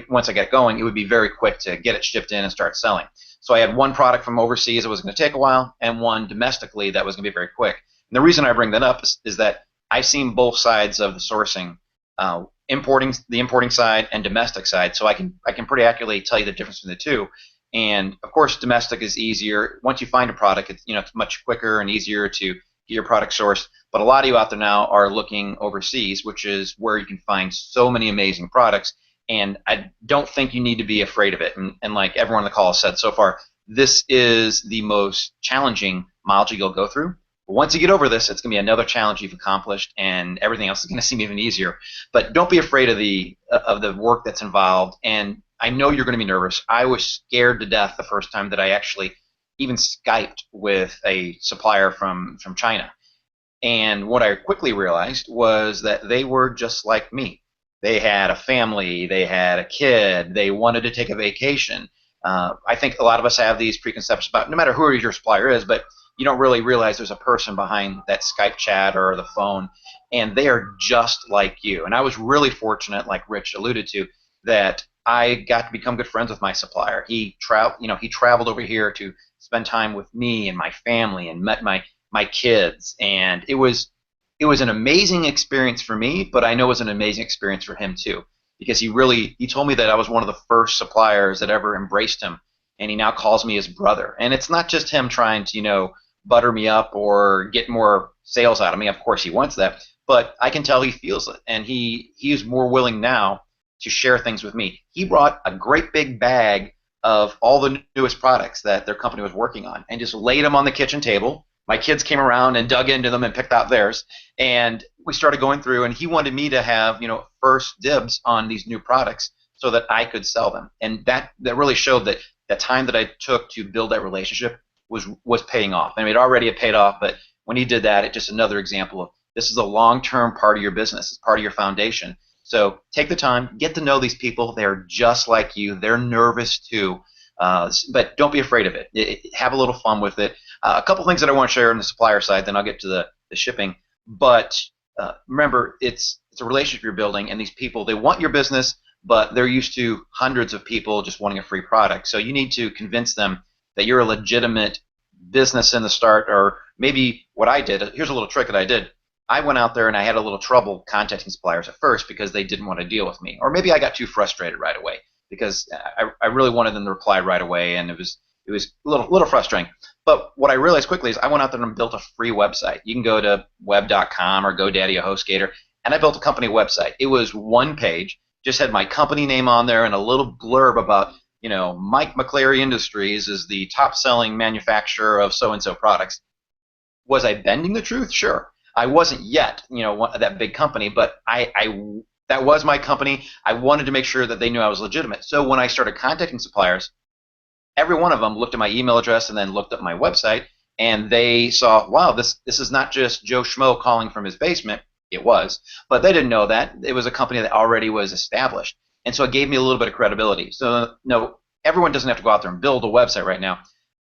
[SPEAKER 5] once I got going, it would be very quick to get it shipped in and start selling. So I had one product from overseas that was going to take a while, and one domestically that was going to be very quick. And the reason I bring that up is that I've seen both sides of the sourcing, the importing side and domestic side, so I can pretty accurately tell you the difference between the two. And of course, domestic is easier. Once you find a product, it's much quicker and easier to get your product sourced. But a lot of you out there now are looking overseas, which is where you can find so many amazing products. And I don't think you need to be afraid of it. And like everyone on the call has said so far, this is the most challenging module you'll go through. But once you get over this, it's going to be another challenge you've accomplished, and everything else is going to seem even easier. But don't be afraid of the work that's involved. And I know you're going to be nervous. I was scared to death the first time that I actually even Skyped with a supplier from China. And what I quickly realized was that they were just like me. They had a family, they had a kid, they wanted to take a vacation. I think a lot of us have these preconceptions about no matter who your supplier is, but you don't really realize there's a person behind that Skype chat or the phone, and they are just like you. And I was really fortunate, like Rich alluded to, that I got to become good friends with my supplier. He traveled over here to spend time with me and my family and met my kids, and it was an amazing experience for me, but I know it was an amazing experience for him too, because he told me that I was one of the first suppliers that ever embraced him, and he now calls me his brother. And it's not just him trying to butter me up or get more sales out of me. Of course he wants that, but I can tell he feels it, and he is more willing now to share things with me. He brought a great big bag of all the newest products that their company was working on and just laid them on the kitchen table. My kids came around and dug into them and picked out theirs, and we started going through, and he wanted me to have first dibs on these new products so that I could sell them. And that really showed that the time that I took to build that relationship was paying off. I mean, it already had paid off, but when he did that, it's just another example of This is a long-term part of your business. It's part of your foundation. So take the time, get to know these people. They're just like you. They're nervous too, but don't be afraid of it. Have a little fun with it. A couple things that I want to share on the supplier side, then I'll get to the shipping. But remember, it's a relationship you're building, and these people, they want your business, but they're used to hundreds of people just wanting a free product. So you need to convince them that you're a legitimate business in the start, or maybe what I did, here's a little trick that I did. I went out there and I had a little trouble contacting suppliers at first because they didn't want to deal with me. Or maybe I got too frustrated right away because I really wanted them to reply right away, and it was a little frustrating. But what I realized quickly is I went out there and built a free website. You can go to web.com or GoDaddy or HostGator, and I built a company website. It was one page, just had my company name on there and a little blurb about, Mike McClary Industries is the top-selling manufacturer of so-and-so products. Was I bending the truth? Sure. I wasn't yet, that big company, but that was my company. I wanted to make sure that they knew I was legitimate. So when I started contacting suppliers, every one of them looked at my email address and then looked at my website, and they saw, wow, this is not just Joe Schmo calling from his basement. It was, but they didn't know that. It was a company that already was established. And so it gave me a little bit of credibility. So no, everyone doesn't have to go out there and build a website right now.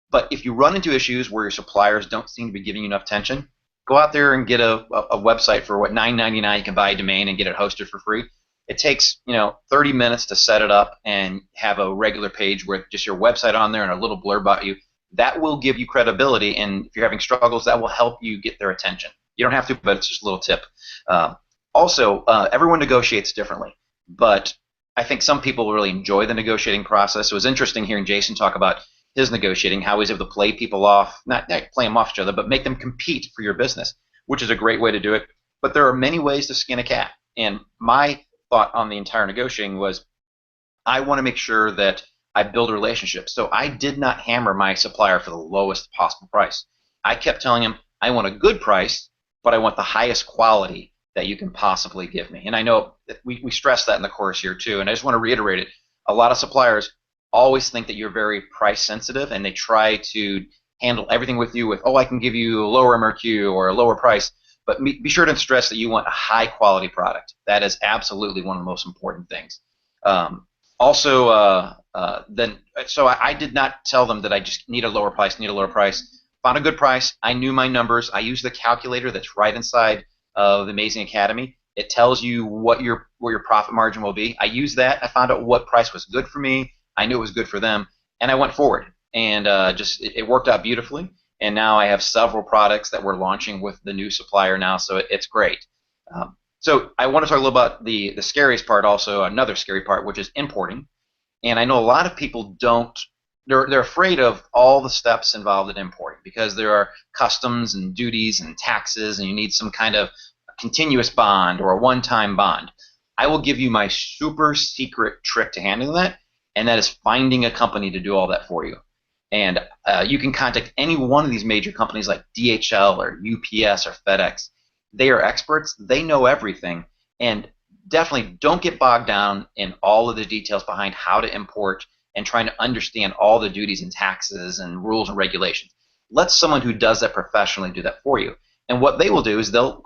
[SPEAKER 5] But if you run into issues where your suppliers don't seem to be giving you enough attention, go out there and get a website for what, $9.99. You can buy a domain and get it hosted for free. It takes 30 minutes to set it up and have a regular page with just your website on there and a little blurb about you. That will give you credibility, and if you're having struggles, that will help you get their attention. You don't have to, but it's just a little tip. Also, everyone negotiates differently, but I think some people really enjoy the negotiating process. It was interesting hearing Jason talk about his negotiating, how he's able to play people off, not play them off each other, but make them compete for your business, which is a great way to do it. But there are many ways to skin a cat, and my thought on the entire negotiating was I want to make sure that I build a relationship. So I did not hammer my supplier for the lowest possible price. I kept telling him, I want a good price, but I want the highest quality that you can possibly give me. And I know that we stress that in the course here too, and I just want to reiterate it. A lot of suppliers always think that you're very price sensitive, and they try to handle everything with you with, oh, I can give you a lower MRQ or a lower price. But be sure to stress that you want a high quality product. That is absolutely one of the most important things. So I did not tell them that I just need a lower price, Found a good price. I knew my numbers. I used the calculator that's right inside of the Amazing Academy. It tells you what your profit margin will be. I used that. I found out what price was good for me. I knew it was good for them, and I went forward. And it worked out beautifully. And now I have several products that we're launching with the new supplier now, so it's great. So I want to talk a little about the scariest part also, another scary part, which is importing. And I know a lot of people they're afraid of all the steps involved in importing because there are customs and duties and taxes, and you need some kind of continuous bond or a one-time bond. I will give you my super secret trick to handling that, and that is finding a company to do all that for you. And you can contact any one of these major companies like DHL or UPS or FedEx. They are experts. They know everything. And definitely don't get bogged down in all of the details behind how to import and trying to understand all the duties and taxes and rules and regulations. Let someone who does that professionally do that for you. And what they will do is they'll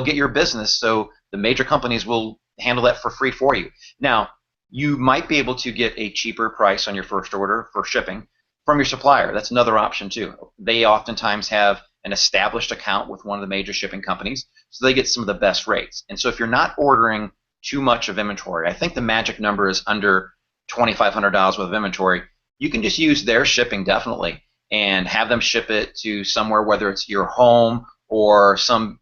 [SPEAKER 5] get your business, so the major companies will handle that for free for you. Now, you might be able to get a cheaper price on your first order for shipping from your supplier. That's another option too. They oftentimes have an established account with one of the major shipping companies, so they get some of the best rates. And so if you're not ordering too much of inventory, I think the magic number is under $2,500 worth of inventory, you can just use their shipping definitely and have them ship it to somewhere, whether it's your home or some,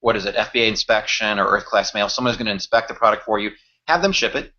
[SPEAKER 5] FBA inspection or Earth Class Mail. Someone's going to inspect the product for you. Have them ship it.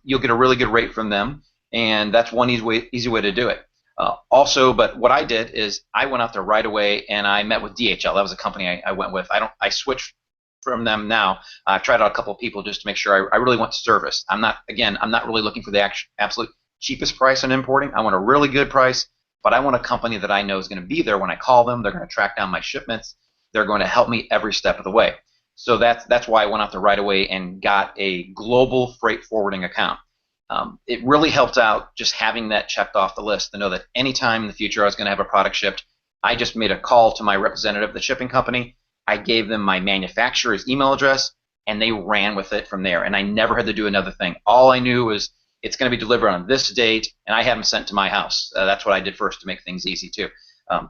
[SPEAKER 5] You'll get a really good rate from them, and that's one easy way to do it. But what I did is I went out there right away and I met with DHL. That was a company I went with. I switched from them now. I've tried out a couple of people just to make sure I really want service. I'm not really looking for the absolute cheapest price on importing. I want a really good price, but I want a company that I know is going to be there when I call them. They're going to track down my shipments. They're going to help me every step of the way. So that's why I went out there right away and got a global freight forwarding account. It really helped out just having that checked off the list to know that anytime in the future I was going to have a product shipped, I just made a call to my representative of the shipping company. I gave them my manufacturer's email address, and they ran with it from there. And I never had to do another thing. All I knew was it's going to be delivered on this date, and I had them sent to my house. That's what I did first to make things easy too.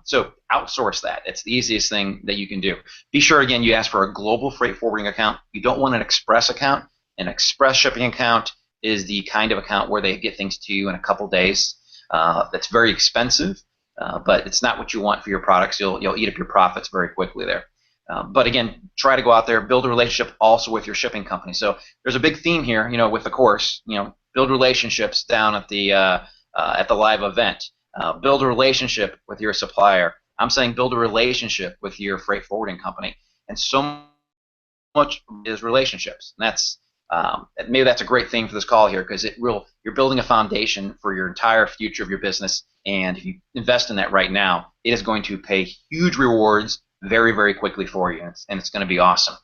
[SPEAKER 5] So outsource that. It's the easiest thing that you can do. Be sure, again, you ask for a global freight forwarding account. You don't want an express account. An express shipping account is the kind of account where they get things to you in a couple days. That's very expensive, but it's not what you want for your products. You'll eat up your profits very quickly there. But again, try to go out there, build a relationship also with your shipping company. So there's a big theme here, with the course. Build relationships down at the live event. Build a relationship with your supplier. I'm saying build a relationship with your freight forwarding company. And so much is relationships. And that's maybe that's a great thing for this call here, because you're building a foundation for your entire future of your business. And if you invest in that right now, it is going to pay huge rewards very, very quickly for you, and it's going to be awesome.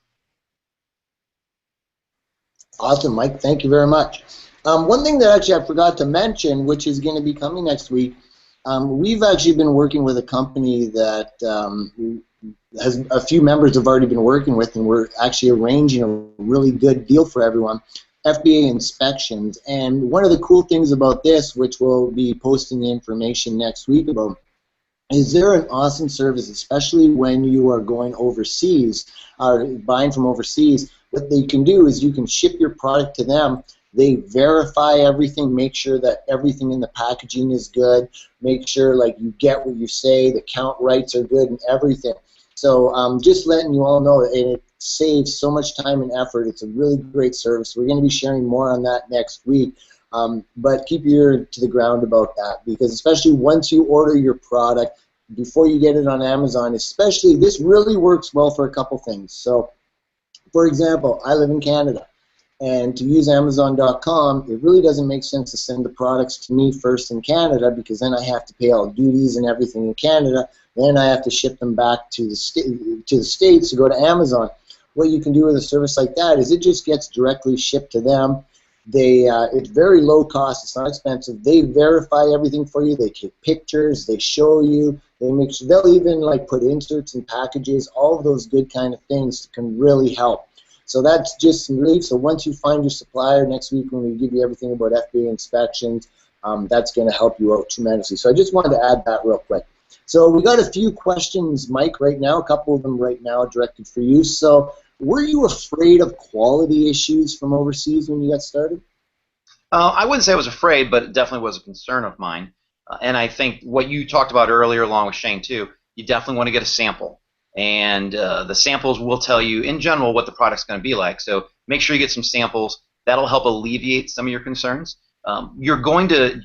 [SPEAKER 3] Awesome, Mike. Thank you very much. One thing that actually I forgot to mention, which is going to be coming next week, we've actually been working with a company that has a few members have already been working with, and we're actually arranging a really good deal for everyone, FBA inspections. And one of the cool things about this, which we'll be posting the information next week about, is they're an awesome service, especially when you are going overseas or buying from overseas. What they can do is you can ship your product to them. They verify everything, make sure that everything in the packaging is good, make sure like you get what you say, the count rights are good and everything. So just letting you all know, and it saves so much time and effort. It's a really great service. We're going to be sharing more on that next week. But keep your ear to the ground about that, because especially once you order your product, before you get it on Amazon, especially, this really works well for a couple things. So, for example, I live in Canada, and to use Amazon.com, it really doesn't make sense to send the products to me first in Canada, because then I have to pay all duties and everything in Canada. Then I have to ship them back to the States to go to Amazon. What you can do with a service like that is it just gets directly shipped to them. It's very low cost. It's not expensive. They verify everything for you. They take pictures. They show you. They make sure. They'll even like put inserts in packages. All of those good kind of things can really help. So that's just some relief. So once you find your supplier next week, when we give you everything about FBA inspections, that's going to help you out tremendously. So I just wanted to add that real quick. So we got a few questions, Mike, right now. A couple of them right now directed for you. So, were you afraid of quality issues from overseas when you got started?
[SPEAKER 5] I wouldn't say I was afraid, but it definitely was a concern of mine. And I think what you talked about earlier, along with Shane too, you definitely want to get a sample. And the samples will tell you, in general, what the product's going to be like. So make sure you get some samples. That'll help alleviate some of your concerns. You're going to,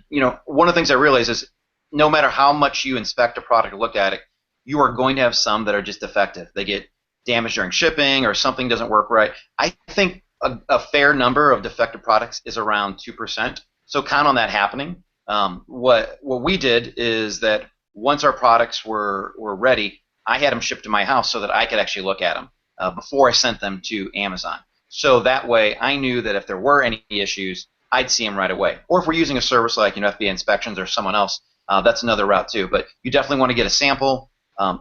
[SPEAKER 5] one of the things I realize is no matter how much you inspect a product or look at it, you are going to have some that are just defective. They get damaged during shipping, or something doesn't work right. I think a fair number of defective products is around 2%. So count on that happening. What we did is that once our products were ready, I had them shipped to my house so that I could actually look at them before I sent them to Amazon. So that way I knew that if there were any issues, I'd see them right away. Or if we're using a service like FBA inspections or someone else, that's another route too. But you definitely want to get a sample.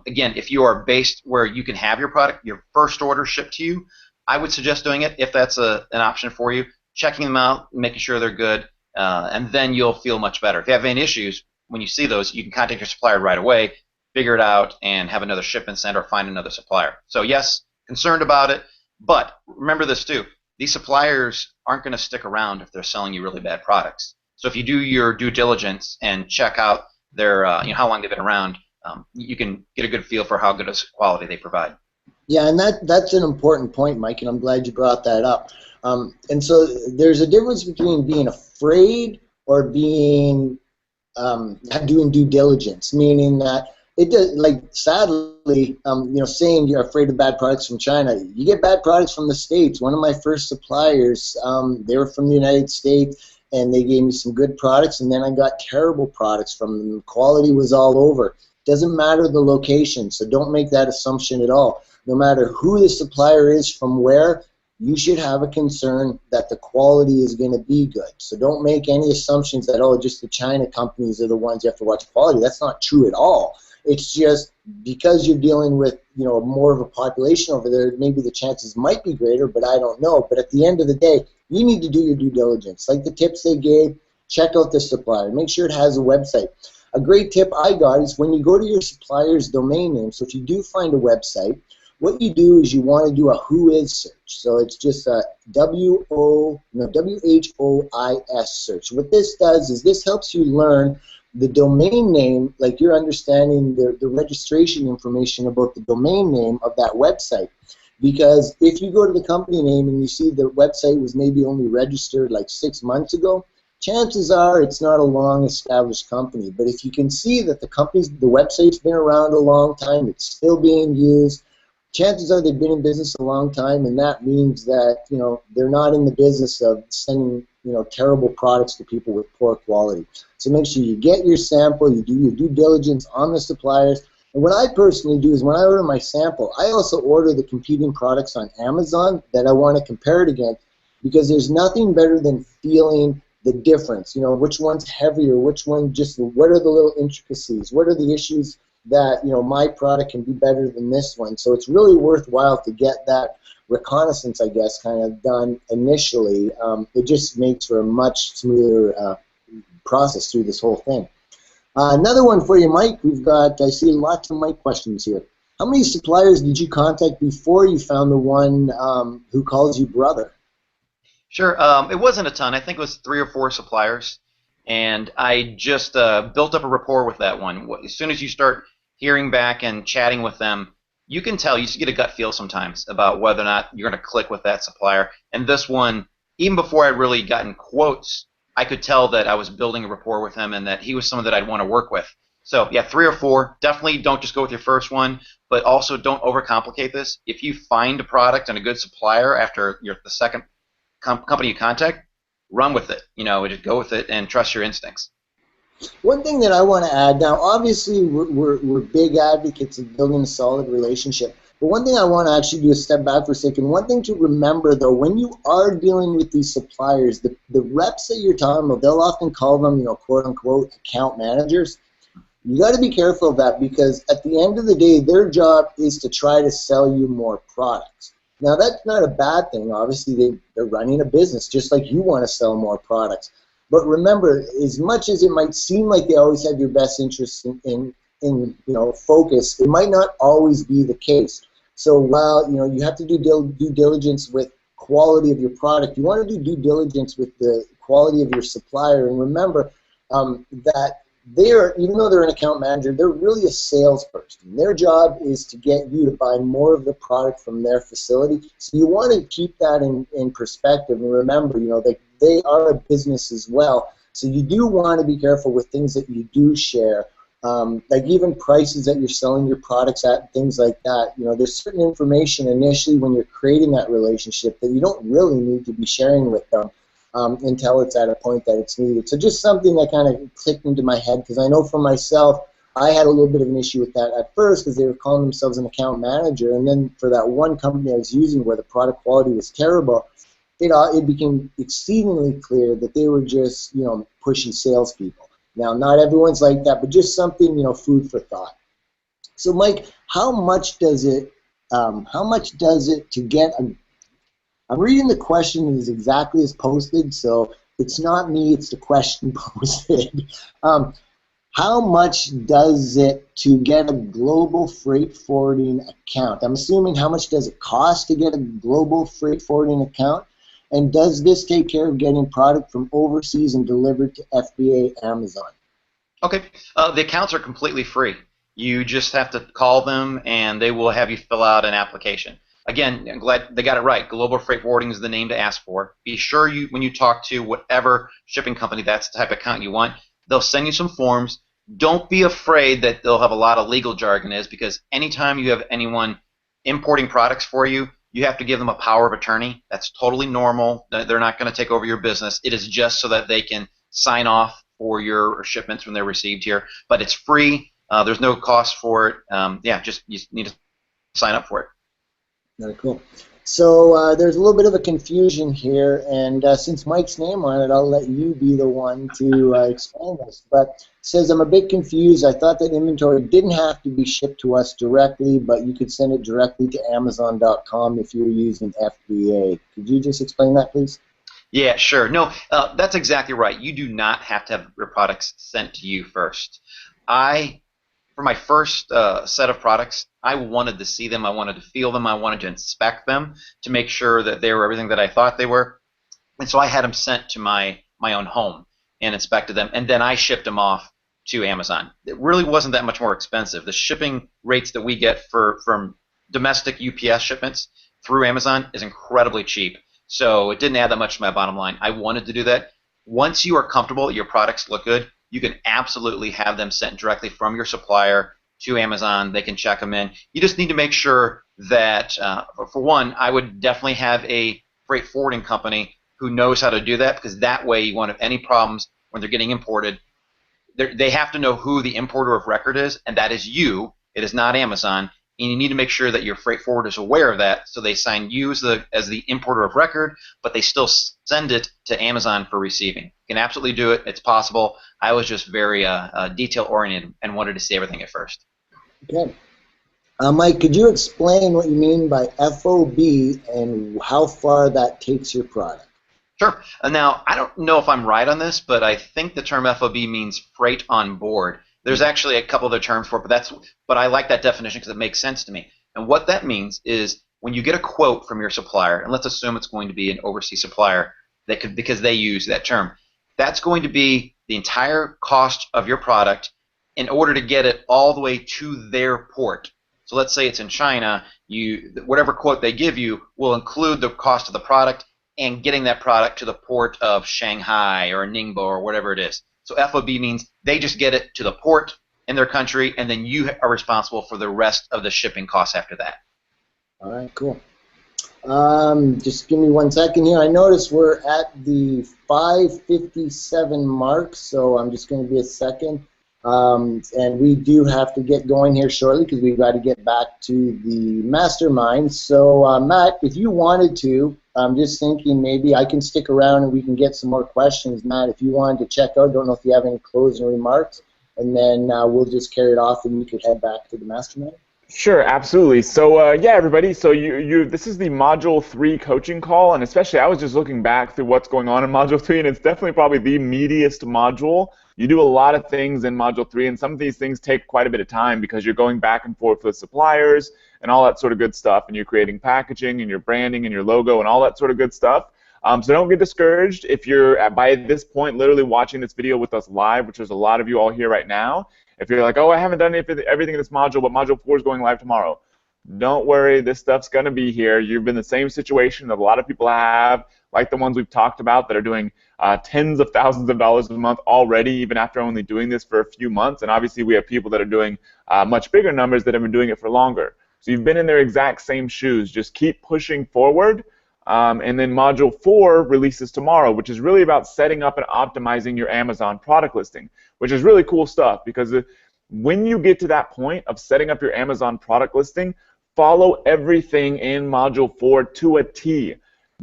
[SPEAKER 5] Again, if you are based where you can have your product, your first order shipped to you, I would suggest doing it if that's an option for you, checking them out, making sure they're good, and then you'll feel much better. If you have any issues, when you see those, you can contact your supplier right away, figure it out, and have another shipment sent or find another supplier. So yes, concerned about it, but remember this too. These suppliers aren't going to stick around if they're selling you really bad products. So if you do your due diligence and check out their, how long they've been around, you can get a good feel for how good a quality they provide.
[SPEAKER 3] Yeah, and that's an important point, Mike, and I'm glad you brought that up. And so there's a difference between being afraid or being doing due diligence, meaning that it does, like, sadly, saying you're afraid of bad products from China, you get bad products from the States. One of my first suppliers, they were from the United States, and they gave me some good products, and then I got terrible products from them. The quality was all over. Doesn't matter the location, so don't make that assumption at all. No matter who the supplier is from where, you should have a concern that the quality is going to be good. So don't make any assumptions that, oh, just the China companies are the ones you have to watch quality. That's not true at all. It's just because you're dealing with, more of a population over there, maybe the chances might be greater, but I don't know. But at the end of the day, you need to do your due diligence. Like the tips they gave, check out the supplier. Make sure it has a website. A great tip I got is when you go to your supplier's domain name, so if you do find a website, what you do is you want to do a who is search. So it's just a WHOIS search. What this does is this helps you learn the domain name, like you're understanding the registration information about the domain name of that website. Because if you go to the company name and you see the website was maybe only registered like 6 months ago, chances are it's not a long established company. But if you can see that the website's been around a long time, it's still being used, chances are they've been in business a long time, and that means that they're not in the business of sending terrible products to people with poor quality. So make sure you get your sample, you do your due diligence on the suppliers. And what I personally do is when I order my sample, I also order the competing products on Amazon that I want to compare it against, because there's nothing better than feeling the difference. Which one's heavier, which one what are the little intricacies, what are the issues that my product can do better than this one. So it's really worthwhile to get that reconnaissance, I guess, kind of done initially. It just makes for a much smoother process through this whole thing. Another one for you, Mike. I see lots of Mike questions here. How many suppliers did you contact before you found the one who calls you brother?
[SPEAKER 5] Sure. It wasn't a ton. I think it was 3 or 4 suppliers. And I just built up a rapport with that one. As soon as you start hearing back and chatting with them, you can tell, you just get a gut feel sometimes about whether or not you're going to click with that supplier. And this one, even before I'd really gotten quotes, I could tell that I was building a rapport with him and that he was someone that I'd want to work with. So yeah, 3 or 4. Definitely don't just go with your first one, but also don't overcomplicate this. If you find a product and a good supplier after the second company you contact, run with it. Just go with it and trust your instincts.
[SPEAKER 3] One thing that I want to add, now obviously we're big advocates of building a solid relationship, but one thing I want to actually do is step back for a second. One thing to remember though, when you are dealing with these suppliers, the reps that you're talking about, they'll often call them, quote unquote, account managers. You got to be careful of that, because at the end of the day, their job is to try to sell you more products. Now that's not a bad thing. Obviously they're running a business just like you want to sell more products. But remember, as much as it might seem like they always have your best interests in focus, it might not always be the case. So while you have to do due diligence with quality of your product, you want to do due diligence with the quality of your supplier. And remember that even though they're an account manager, they're really a salesperson. Their job is to get you to buy more of the product from their facility. So you want to keep that in perspective, and remember, that they are a business as well. So you do want to be careful with things that you do share, like even prices that you're selling your products at, things like that. There's certain information initially when you're creating that relationship that you don't really need to be sharing with them. Until it's at a point that it's needed. So just something that kind of clicked into my head, because I know for myself, I had a little bit of an issue with that at first because they were calling themselves an account manager, and then for that one company I was using where the product quality was terrible, it became exceedingly clear that they were just pushy salespeople. Now, not everyone's like that, but just something food for thought. So, Mike, how much does it to get a I'm reading the question as exactly as posted, so it's not me, it's the question posted. How much does it to get a global freight forwarding account? I'm assuming how much does it cost to get a global freight forwarding account? And does this take care of getting product from overseas and delivered to FBA Amazon?
[SPEAKER 5] Okay, the accounts are completely free. You just have to call them and they will have you fill out an application. Again, I'm glad they got it right. Global Freight Forwarding is the name to ask for. Be sure when you talk to whatever shipping company, that's the type of account you want. They'll send you some forms. Don't be afraid that they'll have a lot of legal jargon because anytime you have anyone importing products for you, you have to give them a power of attorney. That's totally normal. They're not going to take over your business. It is just so that they can sign off for your shipments when they're received here. But it's free. There's no cost for it. Yeah, just you need to sign up for it.
[SPEAKER 3] Very cool. So there's a little bit of a confusion here, and since Mike's name on it, I'll let you be the one to explain this. But it says, I'm a bit confused. I thought that inventory didn't have to be shipped to us directly, but you could send it directly to Amazon.com if you were using FBA. Could you just explain that, please?
[SPEAKER 5] Yeah, sure. No, that's exactly right. You do not have to have your products sent to you first. For my first set of products, I wanted to see them, I wanted to feel them, I wanted to inspect them to make sure that they were everything that I thought they were. And so I had them sent to my own home and inspected them, and then I shipped them off to Amazon. It really wasn't that much more expensive. The shipping rates that we get from domestic UPS shipments through Amazon is incredibly cheap. So it didn't add that much to my bottom line. I wanted to do that. Once you are comfortable that your products look good, you can absolutely have them sent directly from your supplier to Amazon. They can check them in. You just need to make sure that, for one, I would definitely have a freight forwarding company who knows how to do that, because that way you won't have any problems when they're getting imported. They have to know who the importer of record is, and that is you. It is not Amazon. And you need to make sure that your freight forwarder is aware of that, so they sign you as the importer of record, but they still send it to Amazon for receiving. You can absolutely do it. It's possible. I was just very detail-oriented and wanted to see everything at first.
[SPEAKER 3] Okay. Mike, could you explain what you mean by FOB and how far that takes your product?
[SPEAKER 5] Sure. Now, I don't know if I'm right on this, but I think the term FOB means freight on board. There's actually a couple other terms for it, but I like that definition because it makes sense to me. And what that means is when you get a quote from your supplier, and let's assume it's going to be an overseas supplier because they use that term, that's going to be the entire cost of your product in order to get it all the way to their port. So let's say it's in China, whatever quote they give you will include the cost of the product and getting that product to the port of Shanghai or Ningbo or whatever it is. So FOB means they just get it to the port in their country, and then you are responsible for the rest of the shipping costs after that.
[SPEAKER 3] All right, cool. Just give me 1 second here. I notice we're at the 5:57 mark, so I'm just going to be a second. And we do have to get going here shortly because we've got to get back to the mastermind. So, Matt, if you wanted to, I'm just thinking maybe I can stick around and we can get some more questions. Matt, if you wanted to check out, don't know if you have any closing remarks, and then we'll just carry it off and you could head back to the mastermind.
[SPEAKER 2] Sure, absolutely. So yeah, everybody. So this is the Module 3 coaching call, and especially I was just looking back through what's going on in Module 3, and it's definitely probably the meatiest module. You do a lot of things in Module 3, and some of these things take quite a bit of time because you're going back and forth with suppliers and all that sort of good stuff, and you're creating packaging and your branding and your logo and all that sort of good stuff. So don't get discouraged if you're by this point literally watching this video with us live, which there's a lot of you all here right now. If you're like, oh, I haven't done everything in this module, but Module 4 is going live tomorrow, don't worry, this stuff's going to be here. You've been in the same situation that a lot of people have, like the ones we've talked about that are doing tens of thousands of dollars a month already, even after only doing this for a few months. And obviously we have people that are doing much bigger numbers that have been doing it for longer. So you've been in their exact same shoes. Just keep pushing forward. And then Module 4 releases tomorrow, which is really about setting up and optimizing your Amazon product listing, which is really cool stuff because when you get to that point of setting up your Amazon product listing, follow everything in Module 4 to a T.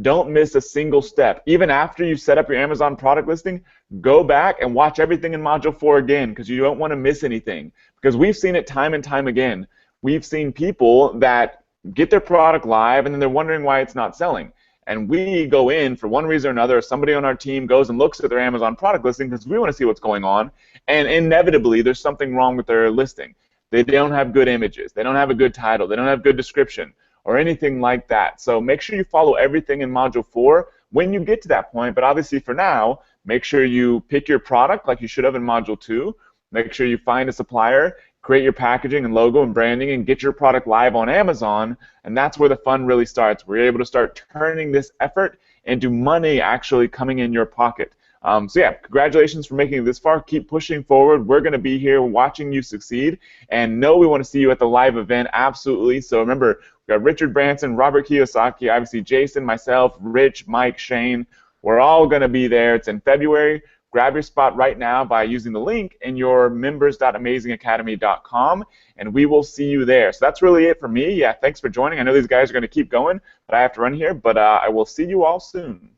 [SPEAKER 2] Don't miss a single step. Even after you set up your Amazon product listing, go back and watch everything in Module 4 again because you don't want to miss anything. Because we've seen it time and time again. We've seen people that get their product live and then they're wondering why it's not selling. And we go in for one reason or another, somebody on our team goes and looks at their Amazon product listing because we want to see what's going on, and inevitably there's something wrong with their listing. They don't have good images, they don't have a good title, they don't have good description, or anything like that. So make sure you follow everything in Module 4 when you get to that point, but obviously for now, make sure you pick your product like you should have in Module 2, make sure you find a supplier, create your packaging and logo and branding, and get your product live on Amazon, and that's where the fun really starts. We're able to start turning this effort into money actually coming in your pocket. So yeah, congratulations for making it this far. Keep pushing forward. We're going to be here watching you succeed, and know we want to see you at the live event, absolutely. So remember, we've got Richard Branson, Robert Kiyosaki, obviously Jason, myself, Rich, Mike, Shane. We're all going to be there. It's in February. Grab your spot right now by using the link in your members.amazingacademy.com, and we will see you there. So that's really it for me. Yeah, thanks for joining. I know these guys are going to keep going, I have to run here, but I will see you all soon.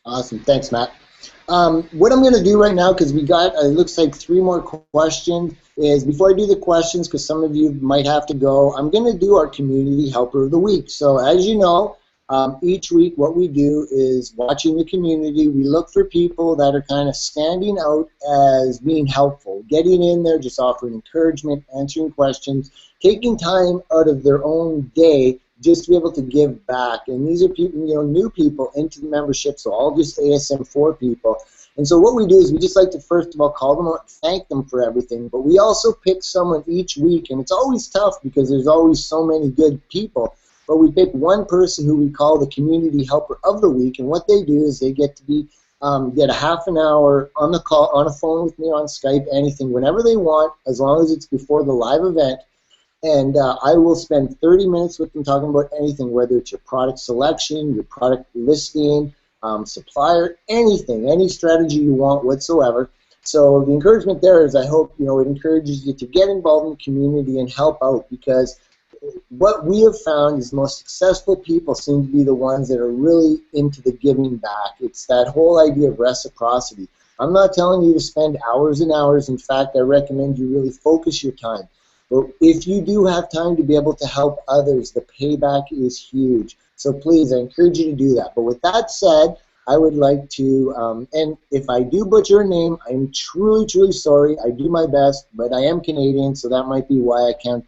[SPEAKER 3] Awesome. Thanks, Matt. What I'm going to do right now, because we got, it looks like 3 more questions, is before I do the questions, because some of you might have to go, I'm going to do our Community Helper of the Week. So as you know, each week what we do is watching the community. We look for people that are kind of standing out as being helpful, getting in there, just offering encouragement, answering questions, taking time out of their own day just to be able to give back. And these are people, new people into the membership, so all just ASM4 people. And so what we do is we just like to first of all call them out, thank them for everything, but we also pick someone each week, and it's always tough because there's always so many good people, but we pick one person who we call the Community Helper of the Week, and what they do is they get to be get a half an hour on the call, on a phone with me, on Skype, anything, whenever they want, as long as it's before the live event. And I will spend 30 minutes with them talking about anything, whether it's your product selection, your product listing, supplier, anything, any strategy you want whatsoever. So the encouragement there is I hope it encourages you to get involved in the community and help out, because what we have found is the most successful people seem to be the ones that are really into the giving back. It's that whole idea of reciprocity. I'm not telling you to spend hours and hours. In fact, I recommend you really focus your time. But if you do have time to be able to help others, the payback is huge. So please, I encourage you to do that. But with that said, I would like to, and if I do butcher a name, I'm truly, truly sorry. I do my best, but I am Canadian, so that might be why I can't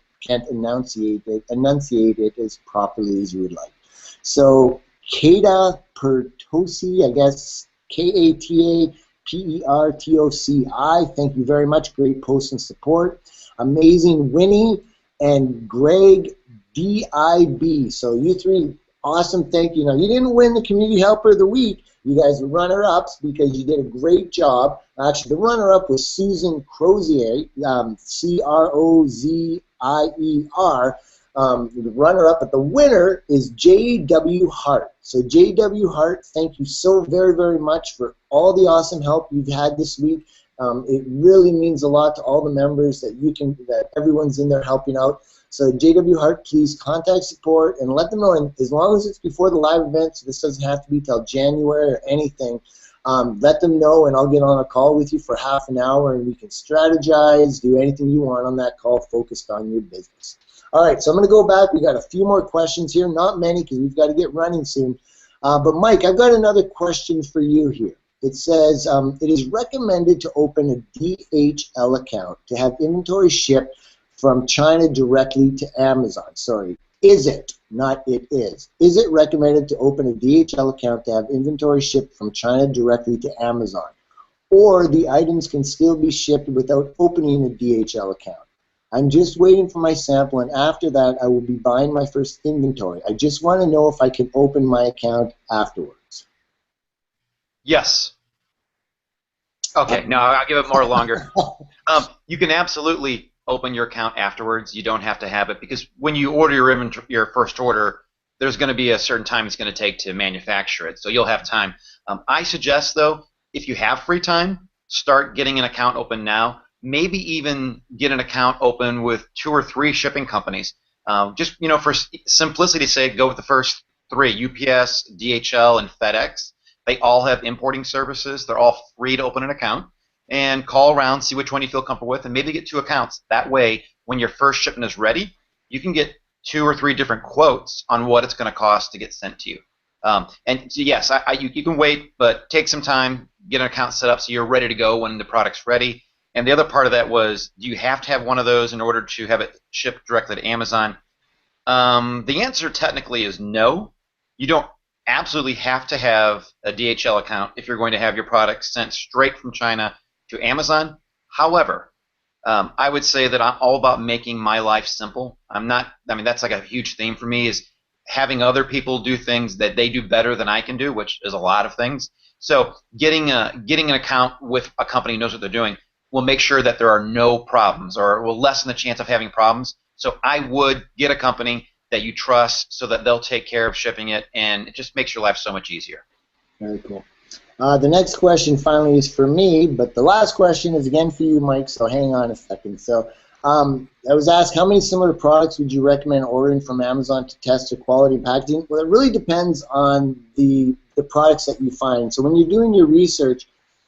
[SPEAKER 3] enunciate it as properly as you would like. So Kata Pertosi, I guess, K-A-T-A-P-E-R-T-O-C-I, thank you very much. Great post and support. Amazing Winnie and Greg D.I.B. So you 3, awesome, thank you. Now, you didn't win the Community Helper of the Week. You guys were runner-ups because you did a great job. Actually, the runner-up was Susan Crozier, C-R-O-Z-I-E-R. The runner-up, but the winner is J.W. Hart. So J.W. Hart, thank you so very, very much for all the awesome help you've had this week. It really means a lot to all the members that everyone's in there helping out. So J.W. Hart, please contact support and let them know, and as long as it's before the live event, so this doesn't have to be till January or anything, let them know, and I'll get on a call with you for half an hour, and we can strategize, do anything you want on that call focused on your business. All right, so I'm going to go back. We got a few more questions here, not many because we've got to get running soon. But Mike, I've got another question for you here. It says, it is recommended to open a DHL account to have inventory shipped from China directly to Amazon. Sorry, is it, not it is. Is it recommended to open a DHL account to have inventory shipped from China directly to Amazon? Or the items can still be shipped without opening a DHL account? I'm just waiting for my sample, and after that I will be buying my first inventory. I just want to know if I can open my account afterwards.
[SPEAKER 5] Yes. Okay, no, I'll give it more longer. You can absolutely open your account afterwards. You don't have to have it, because when you order your first order, there's going to be a certain time it's going to take to manufacture it, so you'll have time. I suggest, though, if you have free time, start getting an account open now. Maybe even get an account open with 2 or 3 shipping companies. Just for simplicity's sake, go with the first 3: UPS, DHL, and FedEx. They all have importing services. They're all free to open an account. And call around, see which one you feel comfortable with, and maybe get 2 accounts. That way, when your first shipment is ready, you can get 2 or 3 different quotes on what it's going to cost to get sent to you. And so yes, you can wait, but take some time, get an account set up so you're ready to go when the product's ready. And the other part of that was, do you have to have one of those in order to have it shipped directly to Amazon? The answer technically is no. You don't absolutely have to have a DHL account if you're going to have your product sent straight from China to Amazon. However, I would say that I'm all about making my life simple. That's like a huge theme for me, is having other people do things that they do better than I can do, which is a lot of things. So getting an account with a company who knows what they're doing will make sure that there are no problems, or will lessen the chance of having problems. So I would get a company that you trust so that they'll take care of shipping it, and it just makes your life so much easier.
[SPEAKER 3] Very cool. The next question finally is for me, but the last question is again for you, Mike, so hang on a second. So I was asked how many similar products would you recommend ordering from Amazon to test their quality and packaging? Well, it really depends on the products that you find. So when you're doing your research,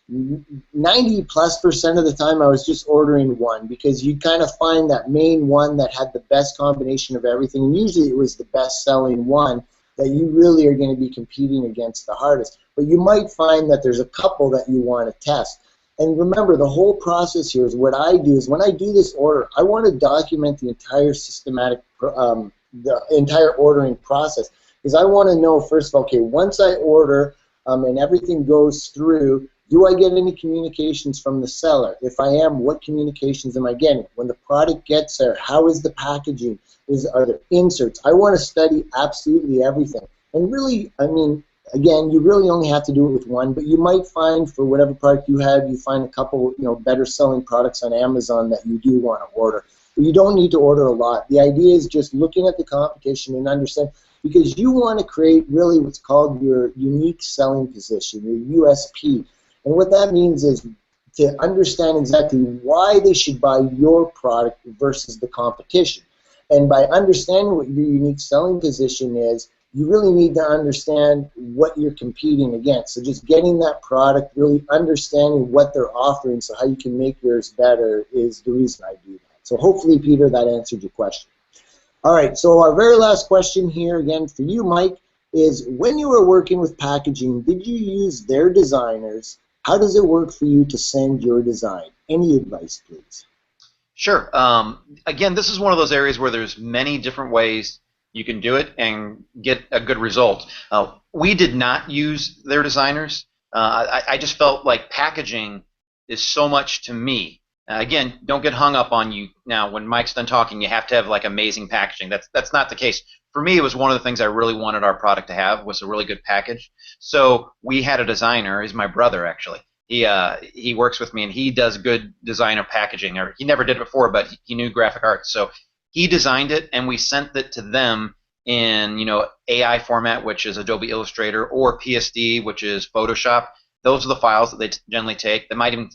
[SPEAKER 3] 90+% of the time I was just ordering one, because you kind of find that main one that had the best combination of everything, and usually it was the best selling one that you really are going to be competing against the hardest. But you might find that there's a couple that you want to test. And remember, the whole process here is what I do is when I do this order, I want to document the entire the entire ordering process, because I want to know, first of all, okay, once I order and everything goes through, do I get any communications from the seller? If I am, what communications am I getting? When the product gets there, how is the packaging? Are there inserts? I want to study absolutely everything. And really, I mean, again, you really only have to do it with one, but you might find for whatever product you have, you find a couple, better selling products on Amazon that you do want to order. But you don't need to order a lot. The idea is just looking at the competition and understand, because you want to create really what's called your unique selling position, your USP. And what that means is to understand exactly why they should buy your product versus the competition. And by understanding what your unique selling position is, you really need to understand what you're competing against. So just getting that product, really understanding what they're offering, so how you can make yours better, is the reason I do that. So hopefully, Peter, that answered your question. All right, so our very last question here, again for you, Mike, is when you were working with packaging, did you use their designers? How does it work for you to send your design? Any advice, please?
[SPEAKER 5] Sure. Again, this is one of those areas where there's many different ways you can do it and get a good result. We did not use their designers. I just felt like packaging is so much to me. Again, don't get hung up on you. Now, when Mike's done talking, you have to have like amazing packaging. That's not the case. For me, it was one of the things I really wanted our product to have, was a really good package. So we had a designer. He's my brother, actually. He works with me, and he does good design of packaging. Or he never did it before, but he knew graphic arts. So he designed it, and we sent it to them in AI format, which is Adobe Illustrator, or PSD, which is Photoshop. Those are the files that they generally take. They might even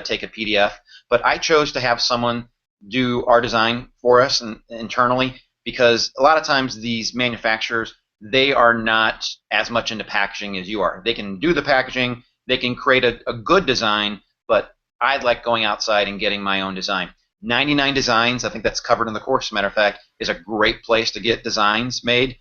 [SPEAKER 5] take a PDF. But I chose to have someone do our design for us internally, because a lot of times these manufacturers, they are not as much into packaging as you are. They can do the packaging, they can create a good design, but I like going outside and getting my own design. 99 Designs, I think that's covered in the course, as a matter of fact, is a great place to get designs made,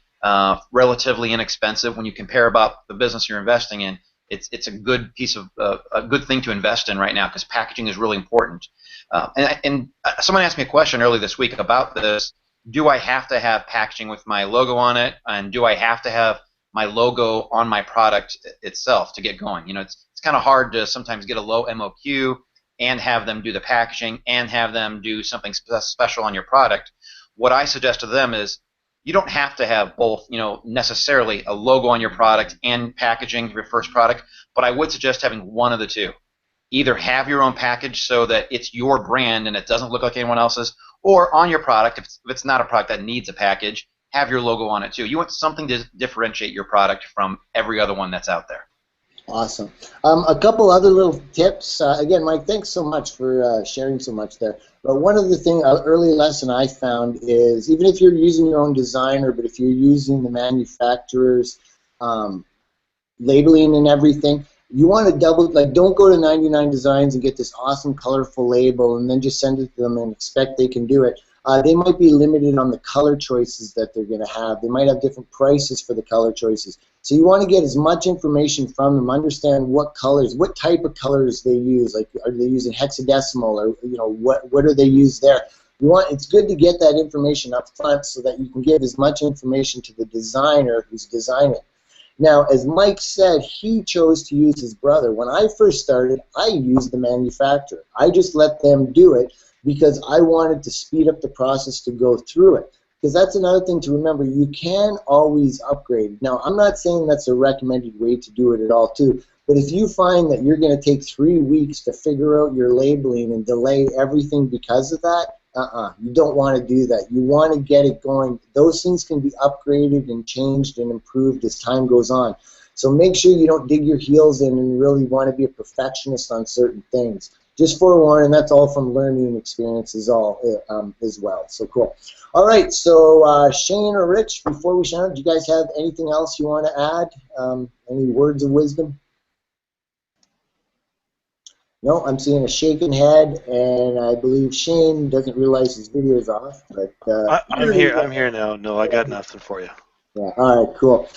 [SPEAKER 5] relatively inexpensive. When you compare about the business you're investing in, it's a good piece of a good thing to invest in right now, because packaging is really important. And someone asked me a question earlier this week about this. Do I have to have packaging with my logo on it, and do I have to have my logo on my product itself to get going? It's kind of hard to sometimes get a low MOQ and have them do the packaging and have them do something special on your product. What I suggest to them is, you don't have to have both, necessarily a logo on your product and packaging for your first product, but I would suggest having one of the two. Either have your own package so that it's your brand and it doesn't look like anyone else's, or on your product, if it's not a product that needs a package, have your logo on it too. You want something to differentiate your product from every other one that's out there.
[SPEAKER 3] Awesome. A couple other little tips. Again, Mike, thanks so much for sharing so much there. But one of the things, early lesson I found is, even if you're using your own designer, but if you're using the manufacturer's labeling and everything, you want to don't go to 99 Designs and get this awesome colorful label and then just send it to them and expect they can do it. They might be limited on the color choices that they're going to have. They might have different prices for the color choices. So you want to get as much information from them, understand what colors, what type of colors they use. Like, are they using hexadecimal, or what do they use there? It's good to get that information up front so that you can give as much information to the designer who's designing. Now, as Mike said, he chose to use his brother. When I first started, I used the manufacturer. I just let them do it because I wanted to speed up the process to go through it. Because that's another thing to remember. You can always upgrade. Now, I'm not saying that's a recommended way to do it at all, too. But if you find that you're going to take 3 weeks to figure out your labeling and delay everything because of that, you don't want to do that. You want to get it going. Those things can be upgraded and changed and improved as time goes on. So make sure you don't dig your heels in and really want to be a perfectionist on certain things. just forewarning, that's all from learning experiences as well. So cool. All right, so Shane or Rich, before we shut down, do you guys have anything else you want to add? Any words of wisdom? No, I'm seeing a shaking head, and I believe Shane doesn't realize his video is off. But
[SPEAKER 1] I'm here. I'm here now. No, I got nothing for you.
[SPEAKER 3] Yeah. All right. Cool.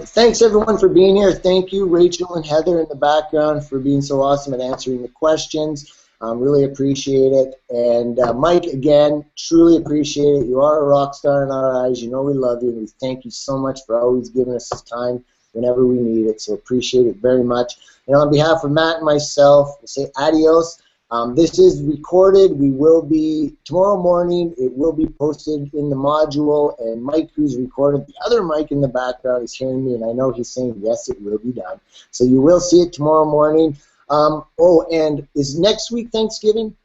[SPEAKER 3] Thanks everyone for being here. Thank you, Rachel and Heather in the background, for being so awesome at answering the questions. Really appreciate it. And Mike, again, truly appreciate it. You are a rock star in our eyes. You know we love you, and we thank you so much for always giving us this time whenever we need it. So appreciate it very much. And on behalf of Matt and myself, we'll say adios. This is recorded. We will be, tomorrow morning, it will be posted in the module, and Mike, who's recorded, the other Mike in the background, is hearing me, and I know he's saying, yes, it will be done. So you will see it tomorrow morning. Oh, and is next week Thanksgiving?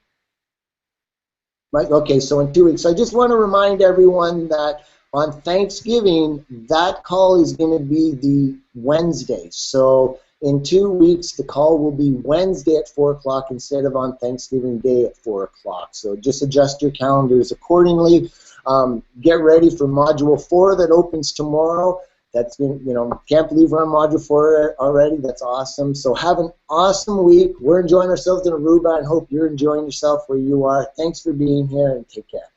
[SPEAKER 3] Mike, okay, so in 2 weeks. So I just want to remind everyone that on Thanksgiving, that call is going to be the Wednesday. So in 2 weeks, the call will be Wednesday at 4 o'clock instead of on Thanksgiving Day at 4 o'clock. So just adjust your calendars accordingly. Get ready for Module 4 that opens tomorrow. That's been, can't believe we're on Module 4 already. That's awesome. So have an awesome week. We're enjoying ourselves in Aruba and hope you're enjoying yourself where you are. Thanks for being here and take care.